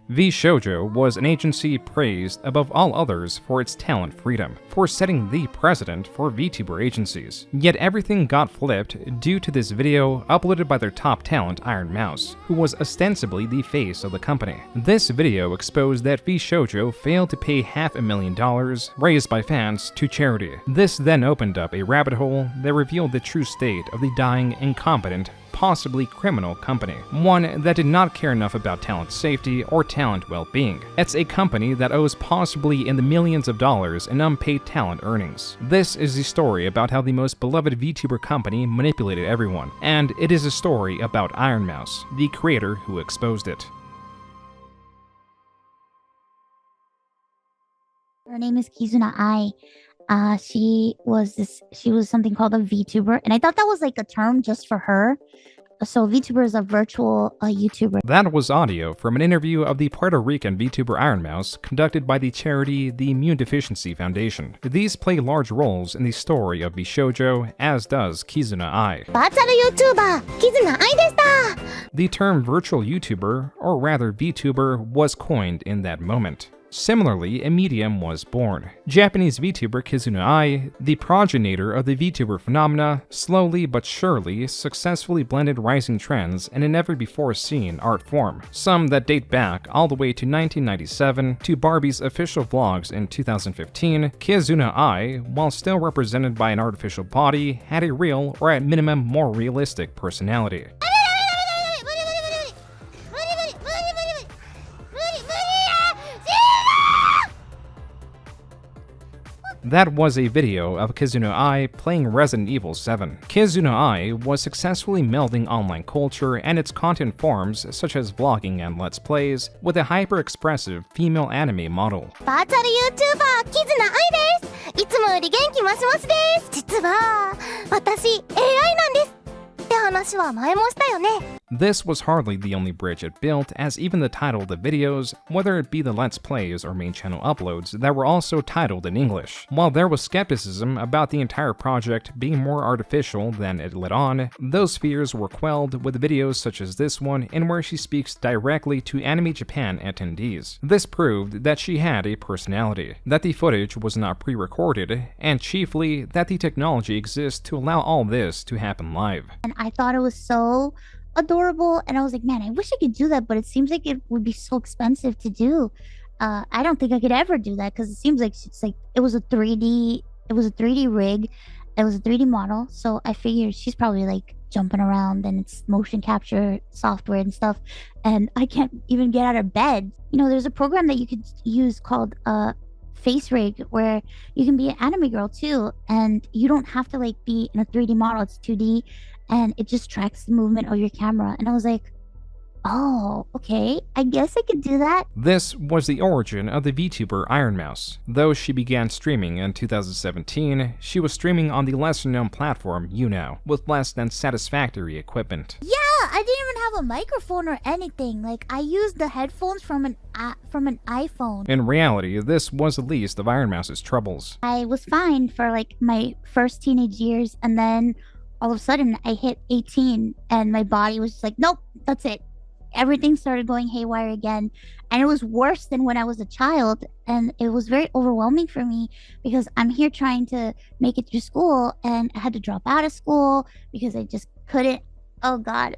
Vshojo was an agency praised above all others for its talent freedom, for setting the precedent for VTuber agencies. Yet everything got flipped due to this video uploaded by their top talent Ironmouse, who was ostensibly the face of the company. This video exposed that Vshojo failed to pay $500,000 raised by fans to charity. This then opened up a rabbit hole that revealed the true state of the dying, incompetent, possibly criminal company, one that did not care enough about talent safety or talent well-being. It's a company that owes possibly in the millions of dollars in unpaid talent earnings. This is the story about how the most beloved VTuber company manipulated everyone, and it is a story about Ironmouse, the creator who exposed it. Her name is Kizuna Ai. She was something called a VTuber, and I thought that was like a term just for her. So VTuber is a virtual YouTuber. That was audio from an interview of the Puerto Rican VTuber Ironmouse conducted by the charity the Immune Deficiency Foundation. These play large roles in the story of Vshojo, as does Kizuna Ai. YouTuber Kizuna Ai deshita! The term virtual YouTuber, or rather VTuber, was coined in that moment. Similarly, a medium was born. Japanese VTuber Kizuna Ai, the progenitor of the VTuber phenomena, slowly but surely successfully blended rising trends in a never-before-seen art form, some that date back all the way to 1997 to Barbie's official vlogs in 2015. Kizuna Ai, while still represented by an artificial body, had a real, or at minimum more realistic, personality. That was a video of Kizuna Ai playing Resident Evil 7. Kizuna Ai was successfully melding online culture and its content forms such as vlogging and let's plays with a hyper-expressive female anime model. Virtual YouTuber Kizuna Ai desu! いつもより元気マシマシです! 実は私 AI なんです! って話は前もしたよね? This was hardly the only bridge it built, as even the title of the videos, whether it be the Let's Plays or main channel uploads, that were also titled in English. While there was skepticism about the entire project being more artificial than it let on, those fears were quelled with videos such as this one, in where she speaks directly to Anime Japan attendees. This proved that she had a personality, that the footage was not pre-recorded, and chiefly, that the technology exists to allow all this to happen live. And I thought it was so adorable, and I was like, man, I wish I could do that, but it seems like it would be so expensive to do. I don't think I could ever do that because it seems like it was a 3D rig, it was a 3D model, so I figured she's probably like jumping around and it's motion capture software and stuff, and I can't even get out of bed. You know, there's a program that you could use called Face Rig where you can be an anime girl too, and you don't have to like be in a 3D model, it's 2D, and it just tracks the movement of your camera. And I was like, oh, okay, I guess I could do that. This was the origin of the VTuber Ironmouse. Though she began streaming in 2017, she was streaming on the lesser-known platform YouNow, with less than satisfactory equipment. Yeah, I didn't even have a microphone or anything. Like, I used the headphones from an iPhone. In reality, this was the least of Ironmouse's troubles. I was fine for like my first teenage years, and then all of a sudden I hit 18 and my body was just like, nope, that's it. Everything started going haywire again, and it was worse than when I was a child, and it was very overwhelming for me because I'm here trying to make it through school, and I had to drop out of school because I just couldn't. Oh God,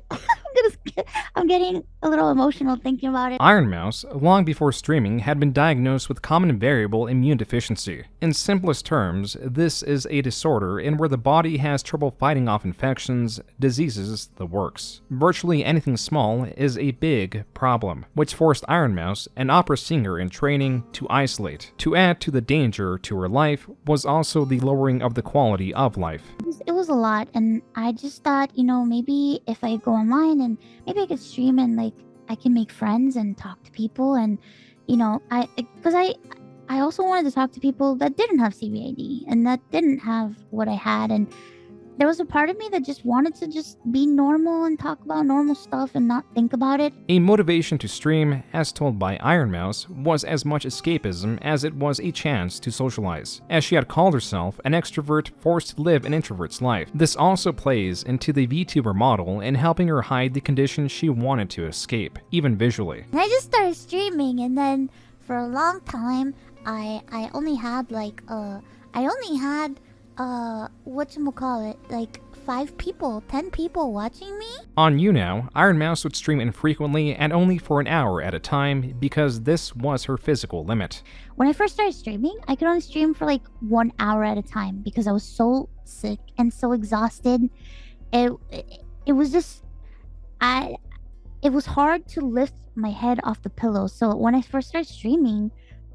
I'm getting a little emotional thinking about it. Ironmouse, long before streaming, had been diagnosed with common variable immune deficiency. In simplest terms, this is a disorder in where the body has trouble fighting off infections, diseases, the works. Virtually anything small is a big problem, which forced Ironmouse, an opera singer in training, to isolate. To add to the danger to her life was also the lowering of the quality of life. It was a lot, and I just thought, you know, maybe if I go online and maybe I could stream and like I can make friends and talk to people, and you know, I also wanted to talk to people that didn't have CBID and that didn't have what I had, and there was a part of me that just wanted to just be normal and talk about normal stuff and not think about it. A motivation to stream, as told by Ironmouse, was as much escapism as it was a chance to socialize, as she had called herself an extrovert forced to live an introvert's life. This also plays into the VTuber model in helping her hide the condition she wanted to escape, even visually. And I just started streaming, and then for a long time, I only had like whatchamacallit, like 5 people, 10 people watching me? On YouNow, Ironmouse would stream infrequently and only for an hour at a time because this was her physical limit. When I first started streaming, I could only stream for like 1 hour at a time because I was so sick and so exhausted. It was just, it was hard to lift my head off the pillow. So when I first started streaming,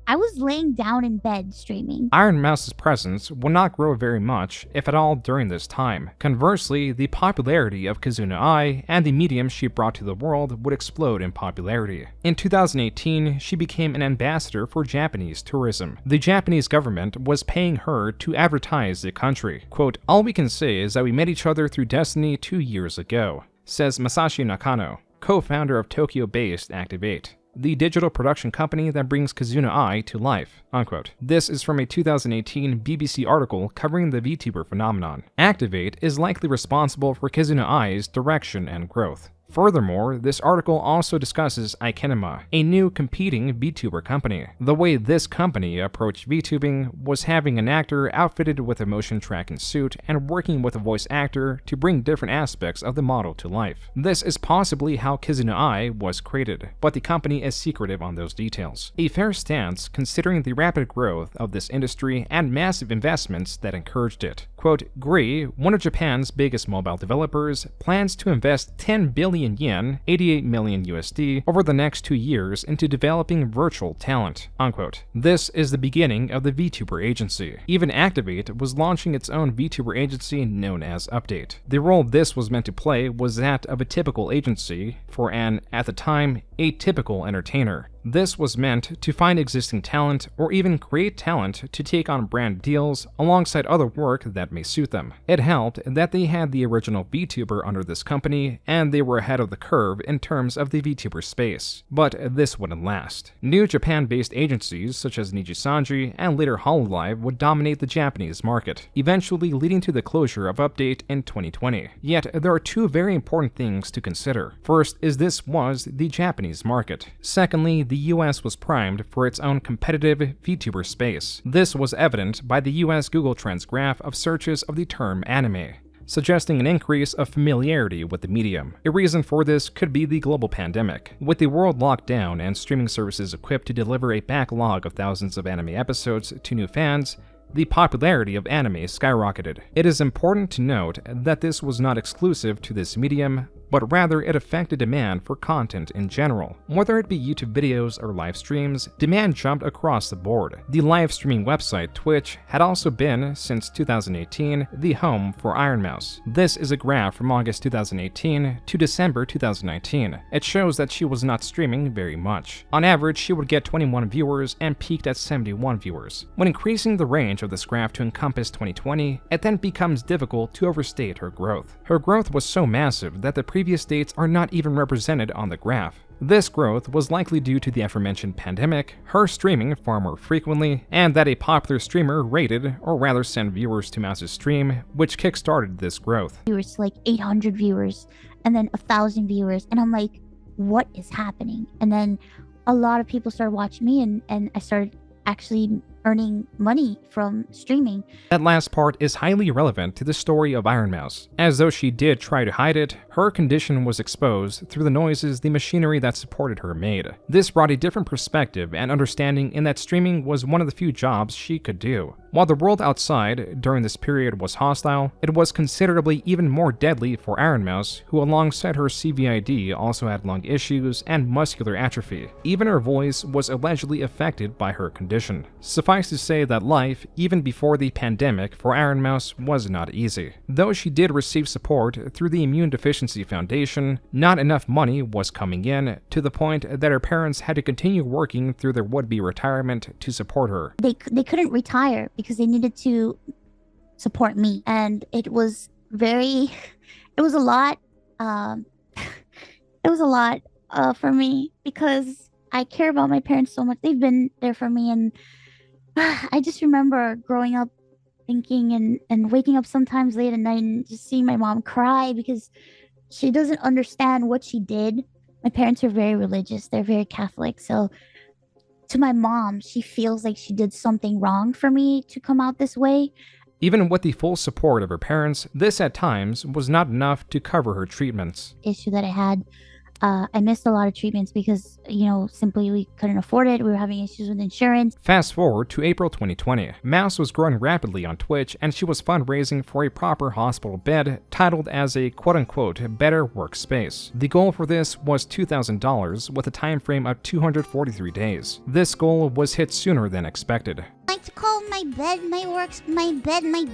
I was laying down in bed streaming. Ironmouse's presence would not grow very much, if at all, during this time. Conversely, the popularity of Kizuna Ai and the medium she brought to the world would explode in popularity. In 2018, she became an ambassador for Japanese tourism. The Japanese government was paying her to advertise the country. Quote, "All we can say is that we met each other through destiny 2 years ago," says Masashi Nakano, co-founder of Tokyo-based Activate, the digital production company that brings Kizuna Ai to life, unquote. This is from a 2018 BBC article covering the VTuber phenomenon. Activate is likely responsible for Kizuna Ai's direction and growth. Furthermore, this article also discusses Ikenema, a new competing VTuber company. The way this company approached Vtubing was having an actor outfitted with a motion tracking suit and working with a voice actor to bring different aspects of the model to life. This is possibly how Kizuna Ai was created, but the company is secretive on those details. A fair stance considering the rapid growth of this industry and massive investments that encouraged it. Quote, Gree, one of Japan's biggest mobile developers, plans to invest 10 billion yen, 88 million USD, over the next 2 years into developing virtual talent, unquote. This is the beginning of the VTuber agency. Even Activate was launching its own VTuber agency known as Update. The role this was meant to play was that of a typical agency for an, at the time, atypical entertainer. This was meant to find existing talent or even create talent to take on brand deals alongside other work that may suit them. It helped that they had the original VTuber under this company and they were ahead of the curve in terms of the VTuber space. But this wouldn't last. New Japan-based agencies such as Nijisanji and later Hololive would dominate the Japanese market, eventually leading to the closure of Update in 2020. Yet there are 2 very important things to consider. First is this was the Japanese market. Secondly, the US was primed for its own competitive VTuber space. This was evident by the US Google Trends graph of searches of the term anime, suggesting an increase of familiarity with the medium. A reason for this could be the global pandemic. With the world locked down and streaming services equipped to deliver a backlog of thousands of anime episodes to new fans, the popularity of anime skyrocketed. It is important to note that this was not exclusive to this medium, but rather it affected demand for content in general. Whether it be YouTube videos or live streams, demand jumped across the board. The live streaming website Twitch had also been, since 2018, the home for Ironmouse. This is a graph from August 2018 to December 2019. It shows that she was not streaming very much. On average, she would get 21 viewers and peaked at 71 viewers. When increasing the range of this graph to encompass 2020, it then becomes difficult to overstate her growth. Her growth was so massive that the previous dates are not even represented on the graph. This growth was likely due to the aforementioned pandemic, her streaming far more frequently, and that a popular streamer rated, or rather sent viewers to Mouse's stream, which kickstarted this growth. Viewers, like 800 viewers, and then 1,000 viewers, and I'm like, what is happening? And then a lot of people started watching me, and I started actually earning money from streaming. That last part is highly relevant to the story of Ironmouse. As though she did try to hide it, her condition was exposed through the noises the machinery that supported her made. This brought a different perspective and understanding in that streaming was one of the few jobs she could do. While the world outside during this period was hostile, it was considerably even more deadly for Ironmouse, who alongside her CVID also had lung issues and muscular atrophy. Even her voice was allegedly affected by her condition. Suffice to say that life, even before the pandemic, for Ironmouse was not easy. Though she did receive support through the Immune Deficiency Foundation, not enough money was coming in, to the point that her parents had to continue working through their would-be retirement to support her. They couldn't retire because they needed to support me, and it was very, it was a lot. Um, it was a lot for me because I care about my parents so much. They've been there for me, and I just remember growing up thinking and waking up sometimes late at night and just seeing my mom cry because she doesn't understand what she did. My parents are very religious, they're very Catholic. So to my mom, she feels like she did something wrong for me to come out this way. Even with the full support of her parents, this at times was not enough to cover her treatments. Issue that I had. I missed a lot of treatments because, simply we couldn't afford it. We were having issues with insurance. Fast forward to April 2020. Mouse was growing rapidly on Twitch, and she was fundraising for a proper hospital bed, titled as a quote-unquote better workspace. The goal for this was $2,000 with a time frame of 243 days. This goal was hit sooner than expected. I like to call my bed my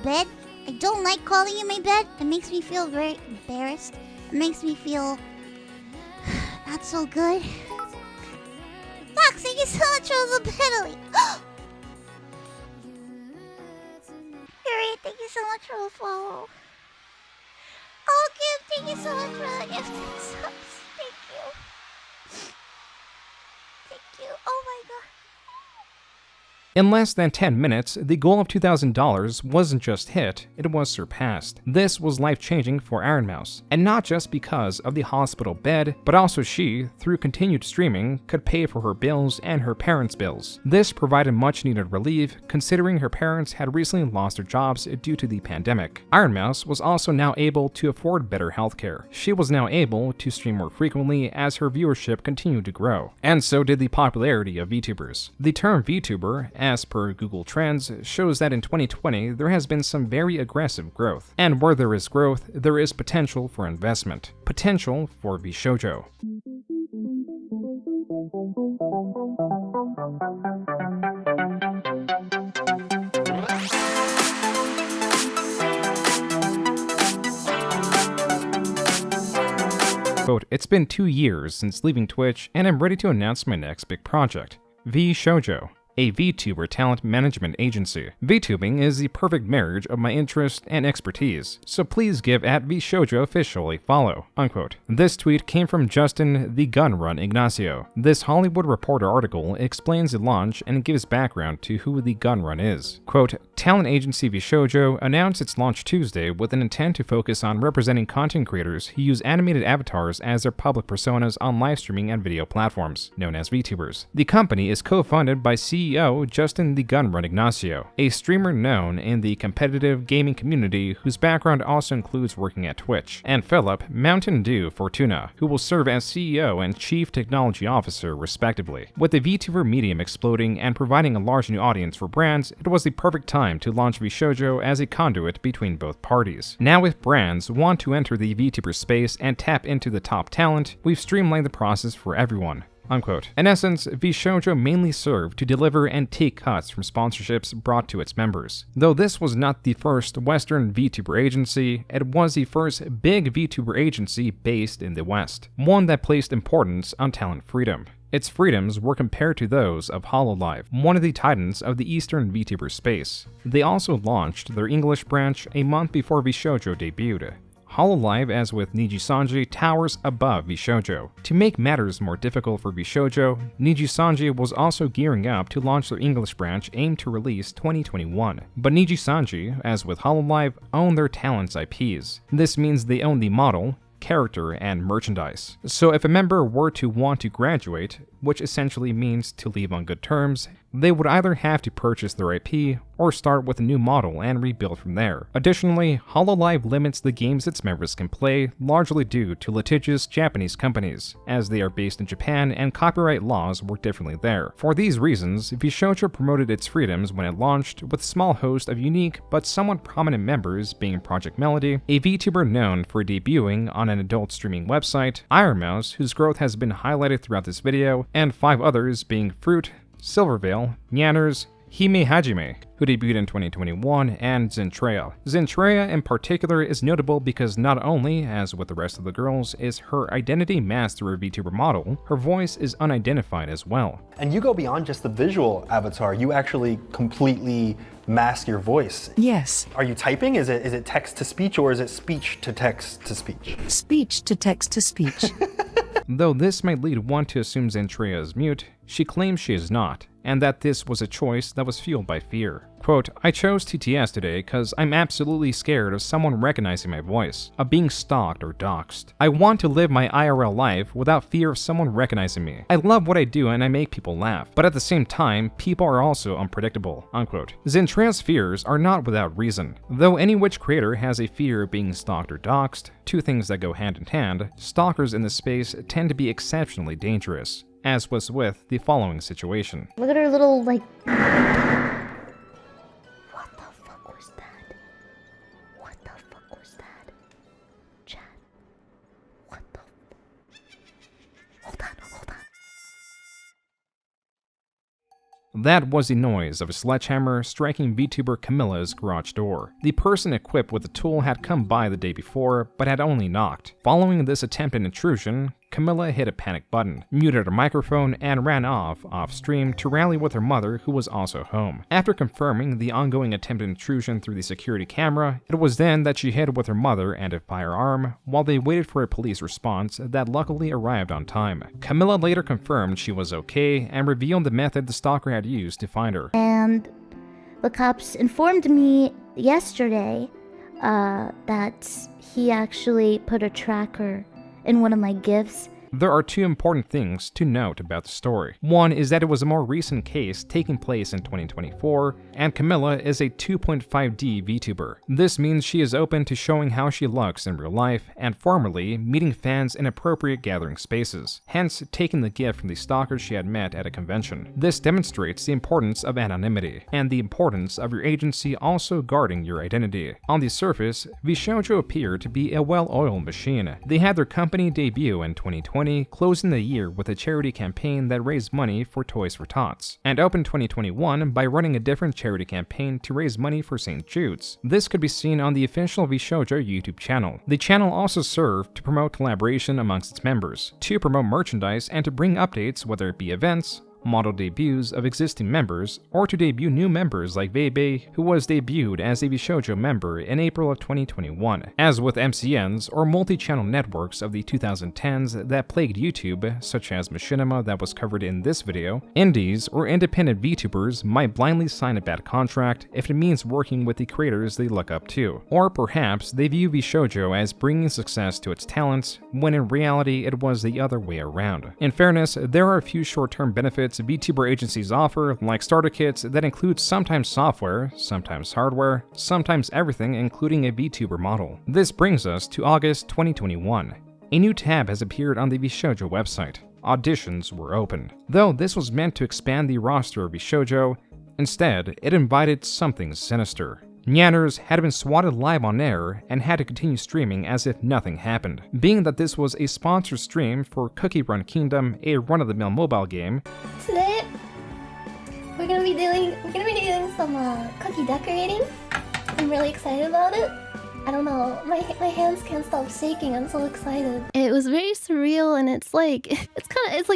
bed. I don't like calling it my bed. It makes me feel very embarrassed. It makes me feel not so good. Fox, thank you so much for the penalty. Harriet, thank you so much for the follow. Oh, Kim, thank you so much for the gift. Thank you. Thank you. Oh my god. In less than 10 minutes, the goal of $2,000 wasn't just hit, it was surpassed. This was life-changing for Ironmouse, and not just because of the hospital bed, but also she, through continued streaming, could pay for her bills and her parents' bills. This provided much-needed relief, considering her parents had recently lost their jobs due to the pandemic. Ironmouse was also now able to afford better healthcare. She was now able to stream more frequently as her viewership continued to grow, and so did the popularity of VTubers. The term VTuber, as per Google Trends, shows that in 2020 there has been some very aggressive growth. And where there is growth, there is potential for investment. Potential for Vshojo. Quote, "It's been 2 years since leaving Twitch, and I'm ready to announce my next big project, Vshojo, a VTuber talent management agency. Vtubing is the perfect marriage of my interest and expertise, so please give @Vshojo official a follow," unquote. This tweet came from Justin the Gun Run Ignacio. This Hollywood Reporter article explains the launch and gives background to who the Gun Run is. Quote, "Talent agency Vshojo announced its launch Tuesday with an intent to focus on representing content creators who use animated avatars as their public personas on live streaming and video platforms, known as VTubers. The company is co-funded by CEO Justin the Gun Run Ignacio, a streamer known in the competitive gaming community whose background also includes working at Twitch, and Philip Mountain Dew Fortuna, who will serve as CEO and Chief Technology Officer respectively. With the VTuber medium exploding and providing a large new audience for brands, it was the perfect time to launch Vshojo as a conduit between both parties. Now if brands want to enter the VTuber space and tap into the top talent, we've streamlined the process for everyone." Unquote. In essence, Vshojo mainly served to deliver and take cuts from sponsorships brought to its members. Though this was not the first Western VTuber agency, it was the first big VTuber agency based in the West, one that placed importance on talent freedom. Its freedoms were compared to those of Hololive, one of the titans of the Eastern VTuber space. They also launched their English branch a month before Vshojo debuted. Hololive, as with Nijisanji, towers above Vshojo. To make matters more difficult for Vshojo, Nijisanji was also gearing up to launch their English branch aimed to release 2021. But Nijisanji, as with Hololive, own their talents' IPs. This means they own the model, character, and merchandise. So if a member were to want to graduate, which essentially means to leave on good terms, they would either have to purchase their IP or start with a new model and rebuild from there. Additionally, Hololive limits the games its members can play, largely due to litigious Japanese companies, as they are based in Japan and copyright laws work differently there. For these reasons, Vshojo promoted its freedoms when it launched, with a small host of unique but somewhat prominent members being Project Melody, a VTuber known for debuting on an adult streaming website, Ironmouse, whose growth has been highlighted throughout this video, and 5 others being Fruit, Silvervale, Nyanners, Hime Hajime, who debuted in 2021, and Zentreya. Zentreya in particular is notable because not only, as with the rest of the girls, is her identity masked through a VTuber model, her voice is unidentified as well. And you go beyond just the visual avatar, you actually completely mask your voice. Yes. Are you typing? Is it text to speech or is it speech to text to speech? Speech to text to speech. Though this might lead one to assume Zentreya is mute, she claims she is not, and that this was a choice that was fueled by fear. Quote, I chose TTS today because I'm absolutely scared of someone recognizing my voice, of being stalked or doxxed. I want to live my IRL life without fear of someone recognizing me. I love what I do and I make people laugh, but at the same time, people are also unpredictable, unquote. Zentreya's fears are not without reason. Though any witch creator has a fear of being stalked or doxxed, two things that go hand in hand, stalkers in this space tend to be exceptionally dangerous, as was with the following situation. Look at her little, like... What the fuck was that? What the fuck was that? Chat. What the... Hold on. That was the noise of a sledgehammer striking VTuber Camilla's garage door. The person equipped with the tool had come by the day before, but had only knocked. Following this attempted intrusion, Camilla hit a panic button, muted her microphone, and ran off-stream to rally with her mother, who was also home. After confirming the ongoing attempted intrusion through the security camera, it was then that she hid with her mother and a firearm, while they waited for a police response that luckily arrived on time. Camilla later confirmed she was okay and revealed the method the stalker had used to find her. And the cops informed me yesterday that he actually put a tracker in one of my gifts. There are two important things to note about the story. One is that it was a more recent case taking place in 2024, and Camilla is a 2.5D VTuber. This means she is open to showing how she looks in real life, and formerly meeting fans in appropriate gathering spaces, hence taking the gift from the stalker she had met at a convention. This demonstrates the importance of anonymity, and the importance of your agency also guarding your identity. On the surface, Vshojo appeared to be a well-oiled machine. They had their company debut in 2020, closing the year with a charity campaign that raised money for Toys for Tots, and opened 2021 by running a different charity campaign to raise money for St. Jude's. This could be seen on the official Vshojo YouTube channel. The channel also served to promote collaboration amongst its members, to promote merchandise, and to bring updates, whether it be events, model debuts of existing members, or to debut new members like Vebe, who was debuted as a Vshojo member in April of 2021. As with MCNs, or multi-channel networks of the 2010s that plagued YouTube, such as Machinima that was covered in this video, indies or independent VTubers might blindly sign a bad contract if it means working with the creators they look up to. Or perhaps they view Vshojo as bringing success to its talents, when in reality it was the other way around. In fairness, there are a few short-term benefits VTuber agencies offer, like starter kits that include sometimes software, sometimes hardware, sometimes everything including a VTuber model. This brings us to August 2021. A new tab has appeared on the Vshojo website. Auditions were opened. Though this was meant to expand the roster of Vshojo, instead it invited something sinister. Nyanners had been swatted live on air and had to continue streaming as if nothing happened. Being that this was a sponsored stream for Cookie Run Kingdom, a run-of-the-mill mobile game, Today, we're gonna be doing some cookie decorating. I'm really excited about it. I don't know, my hands can't stop shaking. I'm so excited. It was very surreal, and it's like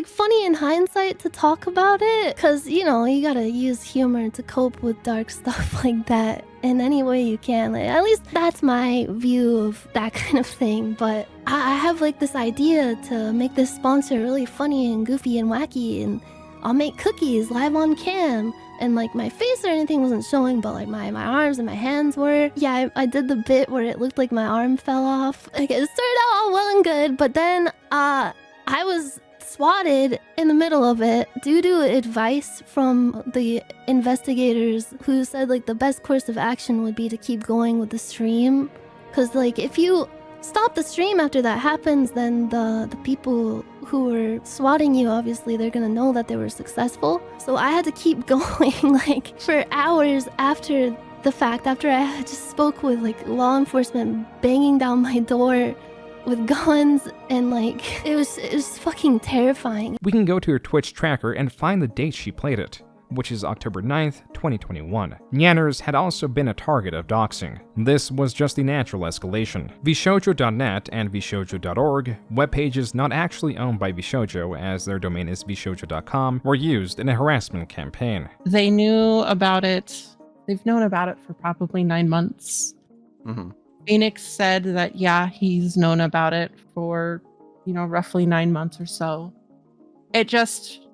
funny in hindsight to talk about it, cause you know you gotta use humor to cope with dark stuff like that in any way you can. Like, at least that's my view of that kind of thing. But I have like this idea to make this sponsor really funny and goofy and wacky, and I'll make cookies live on cam. And like my face or anything wasn't showing, but like my arms and my hands were. Yeah, I did the bit where it looked like my arm fell off. Like, it started out all well and good, but then I was swatted in the middle of it due to advice from the investigators, who said like the best course of action would be to keep going with the stream. Cause like if you stop the stream after that happens, then the people who were swatting you, obviously they're gonna know that they were successful. So I had to keep going like for hours after the fact, after I had just spoke with like law enforcement banging down my door with guns, and like it was fucking terrifying. we can go to her Twitch tracker and find the date she played it. which is October 9th, 2021. Nyanners had also been a target of doxing. This was just the natural escalation. Vshojo.net and vshojo.org, web pages not actually owned by Vshojo as their domain is vshojo.com, were used in a harassment campaign. They knew about it. They've known about it for probably 9 months. Mm-hmm. Phoenix said that, yeah, he's known about it for, roughly 9 months or so. It just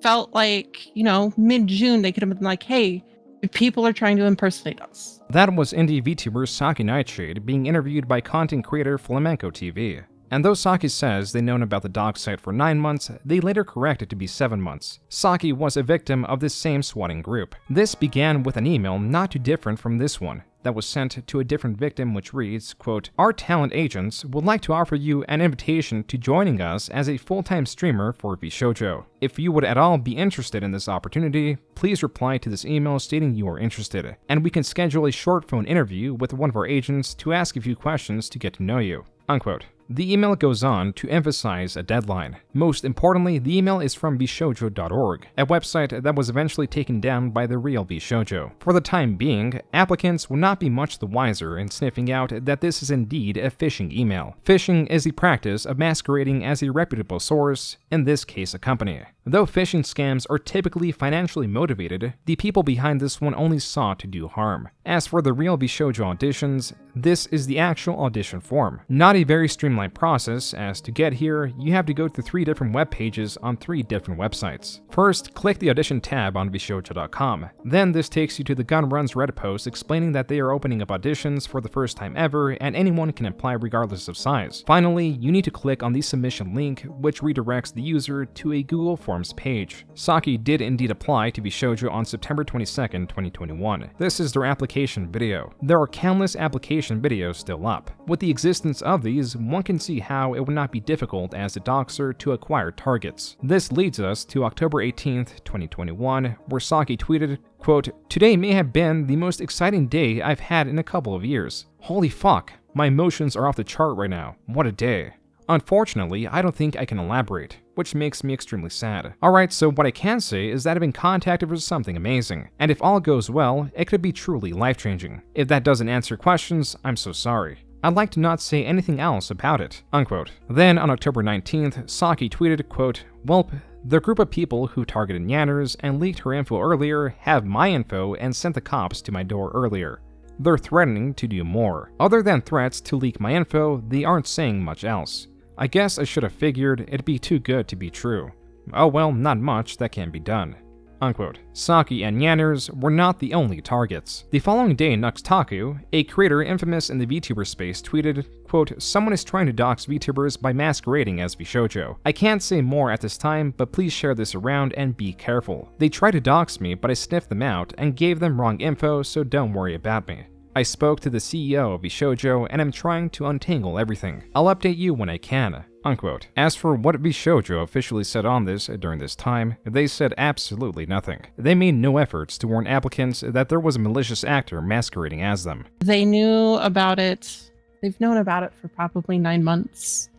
felt like, mid-June, they could have been like, hey, people are trying to impersonate us. That was indie VTuber Saki Nightshade being interviewed by content creator Flamenco TV. And though Saki says they've known about the dox site for 9 months, they later corrected to be 7 months. Saki was a victim of this same swatting group. This began with an email not too different from this one that was sent to a different victim, which reads, quote, "Our talent agents would like to offer you an invitation to joining us as a full-time streamer for Vshojo. If you would at all be interested in this opportunity, please reply to this email stating you are interested, and we can schedule a short phone interview with one of our agents to ask a few questions to get to know you." Unquote. The email goes on to emphasize a deadline. Most importantly, the email is from vshojo.org, a website that was eventually taken down by the real Vshojo. For the time being, applicants will not be much the wiser in sniffing out that this is indeed a phishing email. Phishing is the practice of masquerading as a reputable source, in this case a company. Though phishing scams are typically financially motivated, the people behind this one only sought to do harm. As for the real Vshojo auditions, this is the actual audition form. Not a very streamlined process, as to get here, you have to go to 3 different web pages on 3 different websites. First, click the audition tab on vshojo.com. Then this takes you to the Gunrun's Reddit post explaining that they are opening up auditions for the first time ever and anyone can apply regardless of size. Finally, you need to click on the submission link, which redirects the user to a Google Forms page. Saki did indeed apply to Vshojo on September 22nd, 2021. This is their application video. There are countless application videos still up. With the existence of these, one can see how it would not be difficult as a doxer to acquire targets. This leads us to October 18th, 2021, where Saki tweeted, quote, "Today may have been the most exciting day I've had in a couple of years. Holy fuck, my emotions are off the chart right now. What a day. Unfortunately, I don't think I can elaborate, which makes me extremely sad. Alright, so what I can say is that I've been contacted for something amazing, and if all goes well, it could be truly life-changing. If that doesn't answer questions, I'm so sorry. I'd like to not say anything else about it." Unquote. Then on October 19th, Saki tweeted, quote, "Welp, the group of people who targeted Nyanners and leaked her info earlier have my info and sent the cops to my door earlier. They're threatening to do more. Other than threats to leak my info, they aren't saying much else. I guess I should have figured it'd be too good to be true. Oh well, not much that can be done." Unquote. Saki and Nyanners were not the only targets. The following day, Nuxtaku, a creator infamous in the VTuber space, tweeted, quote, "Someone is trying to dox VTubers by masquerading as Vshojo. I can't say more at this time, but please share this around and be careful. They tried to dox me, but I sniffed them out and gave them wrong info, so don't worry about me. I spoke to the CEO of Vshojo and am trying to untangle everything. I'll update you when I can." Unquote. As for what Vshojo officially said on this during this time, they said absolutely nothing. They made no efforts to warn applicants that there was a malicious actor masquerading as them. They knew about it. They've known about it for probably 9 months.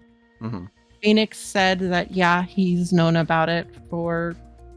Mm-hmm. Phoenix said that, yeah, he's known about it for,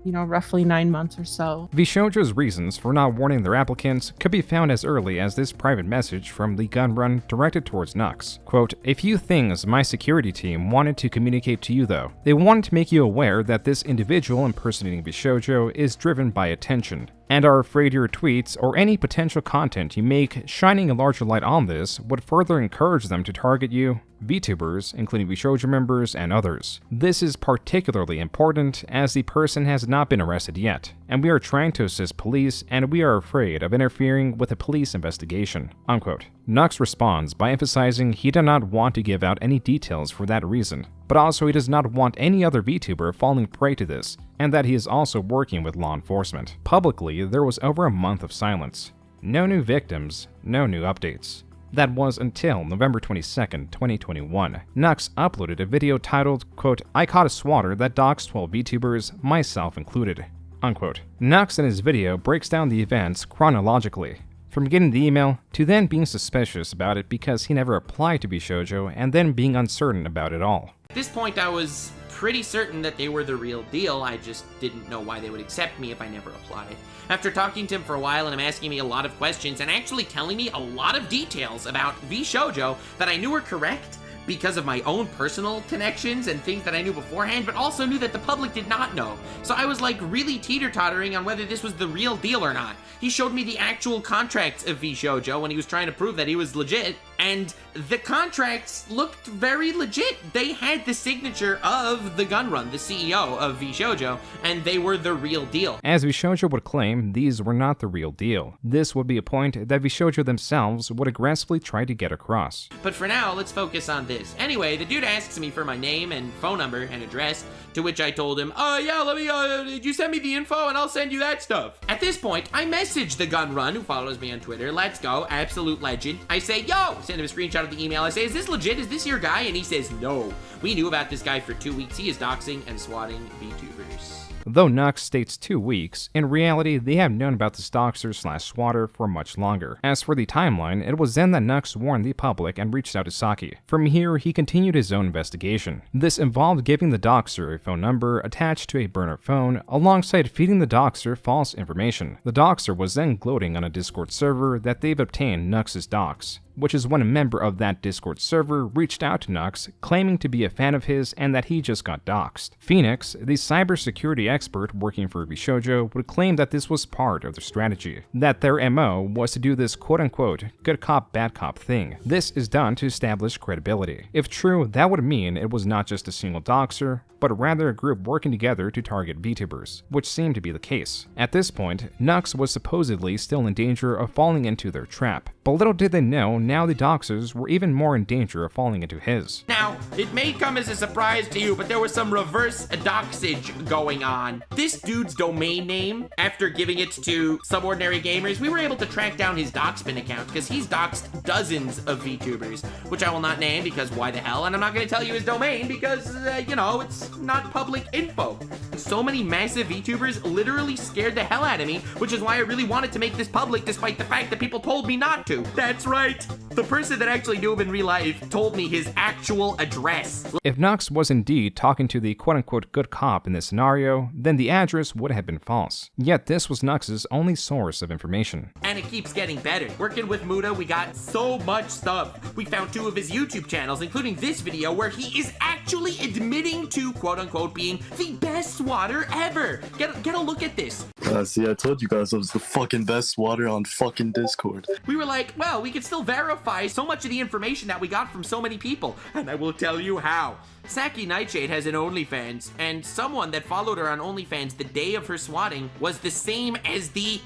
roughly 9 months or so. Vshojo's reasons for not warning their applicants could be found as early as this private message from the Gunrun directed towards Nux. Quote, "A few things my security team wanted to communicate to you though. They wanted to make you aware that this individual impersonating Vshojo is driven by attention, and are afraid your tweets or any potential content you make shining a larger light on this would further encourage them to target you, VTubers, including Vshojo members, and others. This is particularly important as the person has not been arrested yet, and we are trying to assist police and we are afraid of interfering with a police investigation." Unquote. Nux responds by emphasizing he did not want to give out any details for that reason, but also he does not want any other VTuber falling prey to this, and that he is also working with law enforcement. Publicly, there was over a month of silence. No new victims, no new updates. That was until November 22nd, 2021. Nux uploaded a video titled, quote, "I caught a swatter that doxed 12 VTubers, myself included." Unquote. Nux in his video breaks down the events chronologically, from getting the email to then being suspicious about it because he never applied to Vshojo and then being uncertain about it all. At this point, I was pretty certain that they were the real deal. I just didn't know why they would accept me if I never applied. After talking to him for a while and him asking me a lot of questions and actually telling me a lot of details about Vshojo that I knew were correct because of my own personal connections and things that I knew beforehand, but also knew that the public did not know. So I was like really teeter-tottering on whether this was the real deal or not. He showed me the actual contracts of Vshojo when he was trying to prove that he was legit, and the contracts looked very legit. They had the signature of the Gunrun, the CEO of Vshojo, and they were the real deal. As Vshojo would claim, these were not the real deal. This would be a point that Vshojo themselves would aggressively try to get across. But for now, let's focus on this. Anyway, the dude asks me for my name and phone number and address, to which I told him, yeah, let me, you send me the info and I'll send you that stuff. At this point, I message the Gunrun, who follows me on Twitter, let's go, absolute legend. I say, yo, send him a screenshot of the email. I say, is this legit? Is this your guy? And he says, no. We knew about this guy for 2 weeks. He is doxing and swatting VTubers. Though Nux states 2 weeks, in reality they have known about the doxer/swatter for much longer. As for the timeline, it was then that Nux warned the public and reached out to Saki. From here, he continued his own investigation. This involved giving the doxer a phone number attached to a burner phone, alongside feeding the doxer false information. The doxer was then gloating on a Discord server that they've obtained Nux's dox, which is when a member of that Discord server reached out to Nux, claiming to be a fan of his and that he just got doxed. Phoenix, the cybersecurity expert working for Vshojo, would claim that this was part of their strategy, that their MO was to do this quote-unquote good cop, bad cop thing. This is done to establish credibility. If true, that would mean it was not just a single doxer, but rather a group working together to target VTubers, which seemed to be the case. At this point, Nux was supposedly still in danger of falling into their trap, but little did they know now the doxers were even more in danger of falling into his. Now, it may come as a surprise to you, but there was some reverse doxage going on. This dude's domain name, after giving it to Subordinary Gamers, we were able to track down his Doxbin account because he's doxed dozens of VTubers, which I will not name because why the hell, and I'm not going to tell you his domain because, you know, it's not public info. So many massive VTubers literally scared the hell out of me, which is why I really wanted to make this public despite the fact that people told me not to. That's right. The person that actually knew him in real life told me his actual address. If Nux was indeed talking to the quote-unquote good cop in this scenario, then the address would have been false. Yet this was Nux's only source of information. And it keeps getting better. Working with Muda, we got so much stuff. We found 2 of his YouTube channels, including this video where he is actually admitting to quote-unquote being the best swatter ever. Get a look at this. See, I told you guys I was the fucking best swatter on fucking Discord. We were like, well, we could still verify so much of the information that we got from so many people, and I will tell you how. Saki Nightshade has an OnlyFans, and someone that followed her on OnlyFans the day of her swatting was the same as the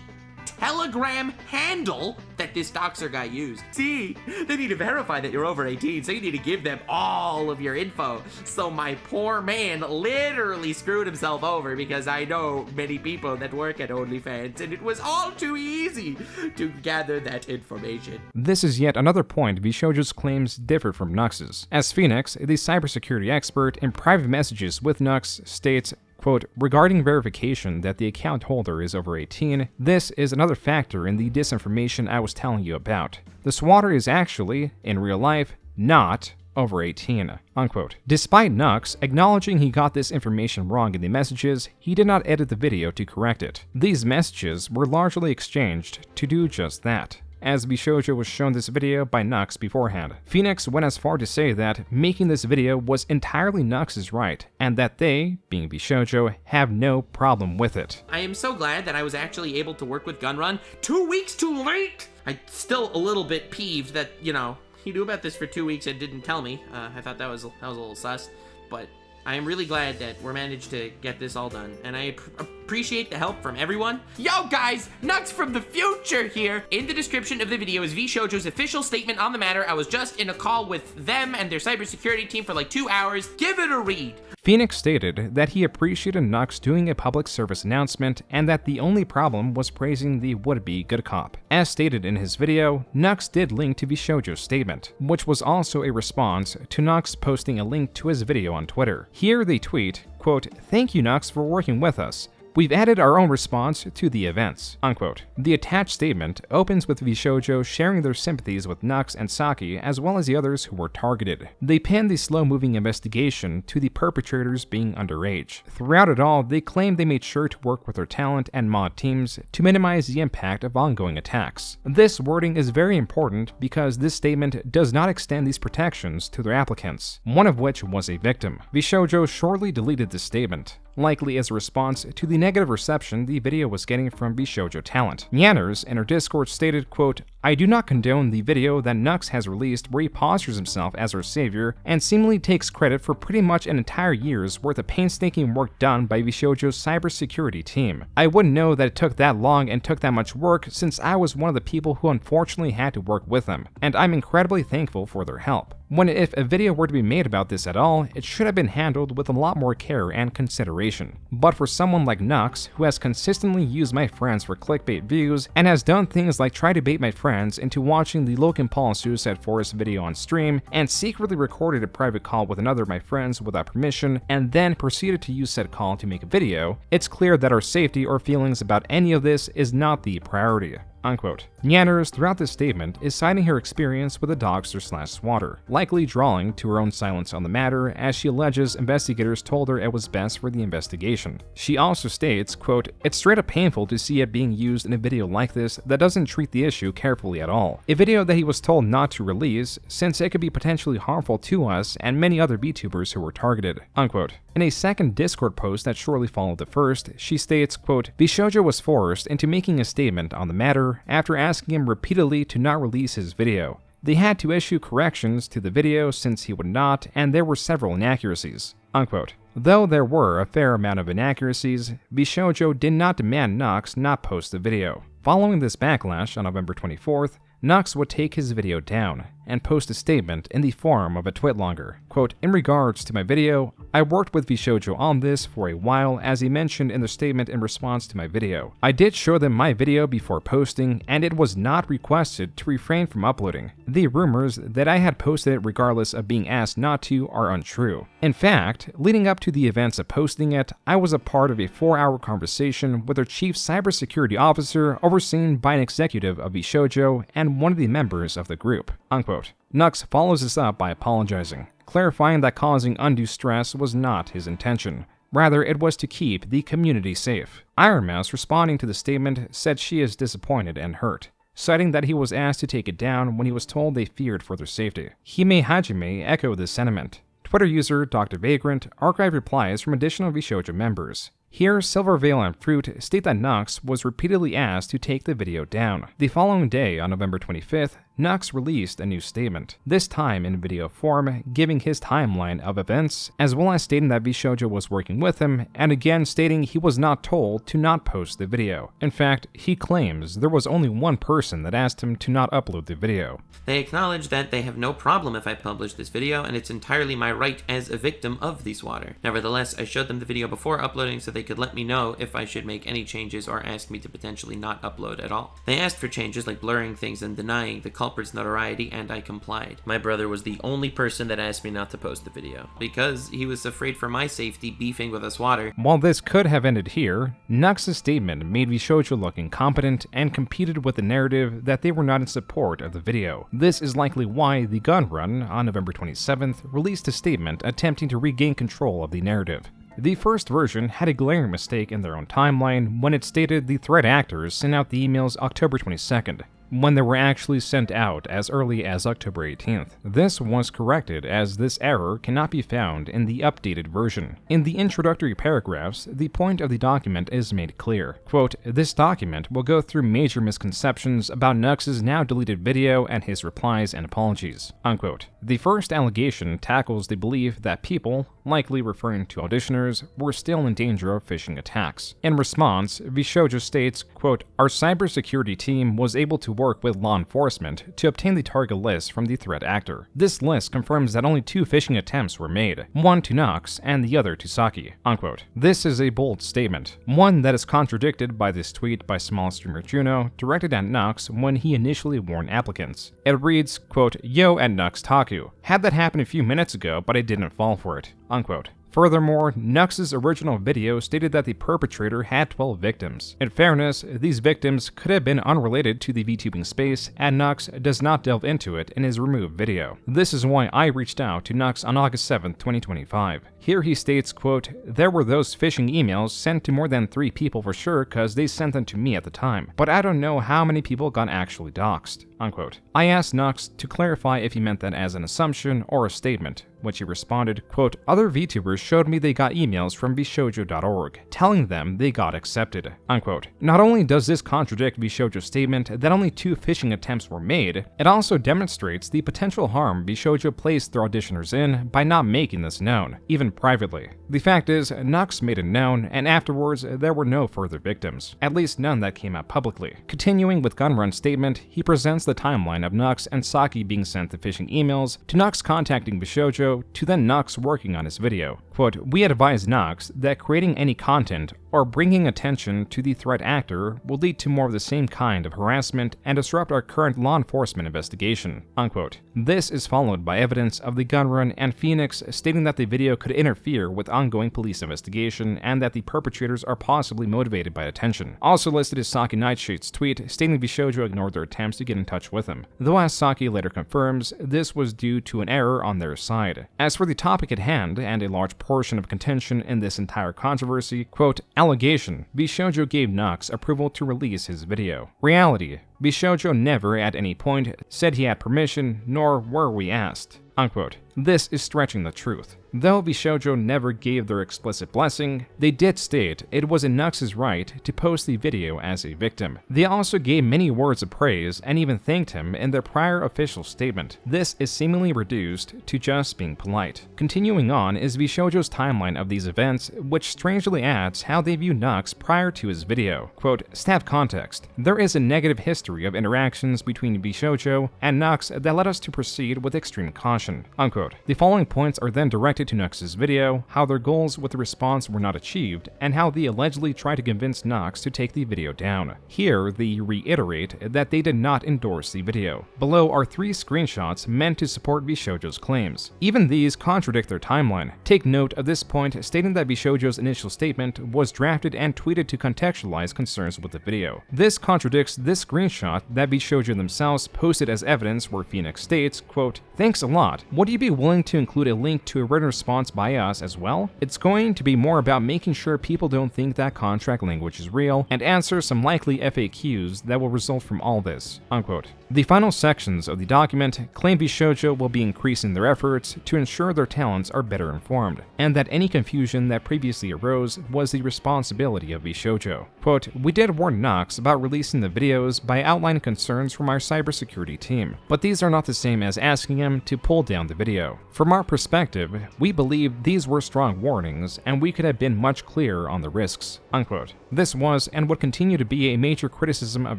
Telegram handle that this doxer guy used. See, they need to verify that you're over 18, so you need to give them all of your info. So my poor man literally screwed himself over because I know many people that work at OnlyFans, and it was all too easy to gather that information. This is yet another point Vshojo's claims differ from Nux's, as Phoenix, the cybersecurity expert, in private messages with Nux states, quote, regarding verification that the account holder is over 18, this is another factor in the disinformation I was telling you about. The swatter is actually, in real life, not over 18, unquote. Despite Nux acknowledging he got this information wrong in the messages, he did not edit the video to correct it. These messages were largely exchanged to do just that, as Vshojo was shown this video by Nux beforehand. Phoenix went as far to say that making this video was entirely Nux's right, and that they, being Vshojo, have no problem with it. I am so glad that I was actually able to work with Gunrun 2 weeks too late! I'm still a little bit peeved that, you know, he knew about this for 2 weeks and didn't tell me. I thought that was a little sus, but I am really glad that we managed to get this all done, and I appreciate the help from everyone. Yo guys, Nux from the future here! In the description of the video is Vshojo's official statement on the matter. I was just in a call with them and their cybersecurity team for like 2 hours. Give it a read. Phoenix stated that he appreciated Nux doing a public service announcement and that the only problem was praising the would-be good cop. As stated in his video, Nux did link to Vshojo's statement, which was also a response to Nux posting a link to his video on Twitter. Here they tweet, quote, thank you Nux for working with us. "We've added our own response to the events," unquote. The attached statement opens with Vshojo sharing their sympathies with Nux and Saki as well as the others who were targeted. They pin the slow-moving investigation to the perpetrators being underage. Throughout it all, they claim they made sure to work with their talent and mod teams to minimize the impact of ongoing attacks. This wording is very important because this statement does not extend these protections to their applicants, one of which was a victim. Vshojo shortly deleted this statement, likely as a response to the negative reception the video was getting from Vshojo talent. Yanners in her Discord stated, quote, "I do not condone the video that Nux has released where he postures himself as our savior and seemingly takes credit for pretty much an entire year's worth of painstaking work done by Vshojo's cybersecurity team. I wouldn't know that it took that long and took that much work since I was one of the people who unfortunately had to work with them, and I'm incredibly thankful for their help. If a video were to be made about this at all, it should have been handled with a lot more care and consideration. But for someone like Nux, who has consistently used my friends for clickbait views, and has done things like try to bait my friends into watching the Logan Paul Suicide Forest video on stream, and secretly recorded a private call with another of my friends without permission, and then proceeded to use said call to make a video, it's clear that our safety or feelings about any of this is not the priority." Unquote. Yanners, throughout this statement, is citing her experience with a dogster/swatter, likely drawing to her own silence on the matter, as she alleges investigators told her it was best for the investigation. She also states, quote, "It's straight up painful to see it being used in a video like this that doesn't treat the issue carefully at all. A video that he was told not to release, since it could be potentially harmful to us and many other VTubers who were targeted." Unquote. In a second Discord post that shortly followed the first, she states, quote, "Vshojo was forced into making a statement on the matter after asking him repeatedly to not release his video. They had to issue corrections to the video since he would not, and there were several inaccuracies." Unquote. Though there were a fair amount of inaccuracies, Vshojo did not demand Nux not post the video. Following this backlash on November 24th, Nux would take his video down and post a statement in the form of a twitlonger. Quote, "In regards to my video, I worked with Vshojo on this for a while, as he mentioned in the statement in response to my video. I did show them my video before posting, and it was not requested to refrain from uploading. The rumors that I had posted it regardless of being asked not to are untrue. In fact, leading up to the events of posting it, I was a part of a 4-hour conversation with their chief cybersecurity officer overseen by an executive of Vshojo and one of the members of the group." Unquote. Nux follows this up by apologizing, clarifying that causing undue stress was not his intention. Rather, it was to keep the community safe. Ironmouse, responding to the statement, said she is disappointed and hurt, citing that he was asked to take it down when he was told they feared for their safety. Hime Hajime echoed this sentiment. Twitter user Dr. Vagrant archived replies from additional Vshojo members. Here, Silvervale and Fruit state that Nux was repeatedly asked to take the video down. The following day, on November 25th, Nux released a new statement, this time in video form, giving his timeline of events, as well as stating that Vshojo was working with him, and again stating he was not told to not post the video. In fact, he claims there was only one person that asked him to not upload the video. They acknowledge that they have no problem if I publish this video, and it's entirely my right as a victim of the swatter. Nevertheless, I showed them the video before uploading so they could let me know if I should make any changes or ask me to potentially not upload at all. They asked for changes like blurring things and denying the culprit's notoriety, and I complied. My brother was the only person that asked me not to post the video, because he was afraid for my safety beefing with a swatter. While this could have ended here, Nux's statement made Vshojo look incompetent and competed with the narrative that they were not in support of the video. This is likely why the Gun Run, on November 27th, released a statement attempting to regain control of the narrative. The first version had a glaring mistake in their own timeline when it stated the threat actors sent out the emails October 22nd, when they were actually sent out as early as October 18th. This was corrected, as this error cannot be found in the updated version. In the introductory paragraphs, the point of the document is made clear. Quote, "This document will go through major misconceptions about Nux's now deleted video and his replies and apologies." Unquote. The first allegation tackles the belief that people, likely referring to auditioners, were still in danger of phishing attacks. In response, Vshojo states, quote, "Our cybersecurity team was able to work with law enforcement to obtain the target list from the threat actor. This list confirms that only 2 phishing attempts were made, one to Nux and the other to Saki." Unquote. This is a bold statement, one that is contradicted by this tweet by small streamer Juno directed at Nux when he initially warned applicants. It reads, quote, "Yo at Nux Taku. Had that happen a few minutes ago, but I didn't fall for it." Unquote. Furthermore, Nux's original video stated that the perpetrator had 12 victims. In fairness, these victims could have been unrelated to the VTubing space, and Nux does not delve into it in his removed video. This is why I reached out to Nux on August 7, 2025. Here he states, quote, "There were those phishing emails sent to more than 3 people for sure cause they sent them to me at the time, but I don't know how many people got actually doxxed," unquote. I asked Nux to clarify if he meant that as an assumption or a statement, which he responded, quote, "Other VTubers showed me they got emails from Vshojo.org telling them they got accepted," unquote. Not only does this contradict Vshojo's statement that only 2 phishing attempts were made, it also demonstrates the potential harm Vshojo placed their auditioners in by not making this known, even privately. The fact is, Nux made it known, and afterwards there were no further victims, at least none that came out publicly. Continuing with Gunrun's statement, he presents the timeline of Nux and Saki being sent the phishing emails, to Nux contacting Vshojo, to then Nux working on his video. Quote, "We advise Nux that creating any content or bringing attention to the threat actor will lead to more of the same kind of harassment and disrupt our current law enforcement investigation," unquote. This is followed by evidence of the Gunrun and Phoenix stating that the video could interfere with ongoing police investigation and that the perpetrators are possibly motivated by attention. Also listed is Saki Nightshade's tweet stating Vshojo ignored their attempts to get in touch with him, though as Saki later confirms, this was due to an error on their side. As for the topic at hand, and a large portion of contention in this entire controversy, quote, "Allegation, Vshojo gave Nux approval to release his video. Reality, Vshojo never at any point said he had permission, nor were we asked," unquote. This is stretching the truth. Though Vshojo never gave their explicit blessing, they did state it was in Nux's right to post the video as a victim. They also gave many words of praise and even thanked him in their prior official statement. This is seemingly reduced to just being polite. Continuing on is Vshojo's timeline of these events, which strangely adds how they view Nux prior to his video. Quote, "Staff context. There is a negative history of interactions between Vshojo and Nux that led us to proceed with extreme caution," unquote. The following points are then directed to Nux's video, how their goals with the response were not achieved, and how they allegedly tried to convince Nux to take the video down. Here, they reiterate that they did not endorse the video. Below are 3 screenshots meant to support Vshojo's claims. Even these contradict their timeline. Take note of this point stating that Vshojo's initial statement was drafted and tweeted to contextualize concerns with the video. This contradicts this screenshot that Vshojo themselves posted as evidence where Phoenix states, quote, "Thanks a lot. Would you be willing to include a link to a written response by us as well? It's going to be more about making sure people don't think that contract language is real and answer some likely FAQs that will result from all this," unquote. The final sections of the document claim Vshojo will be increasing their efforts to ensure their talents are better informed, and that any confusion that previously arose was the responsibility of Vshojo. Quote, "We did warn Nux about releasing the videos by outlining concerns from our cybersecurity team, but these are not the same as asking him to pull down the video. From our perspective, we believe these were strong warnings and we could have been much clearer on the risks," unquote. This was and would continue to be a major criticism of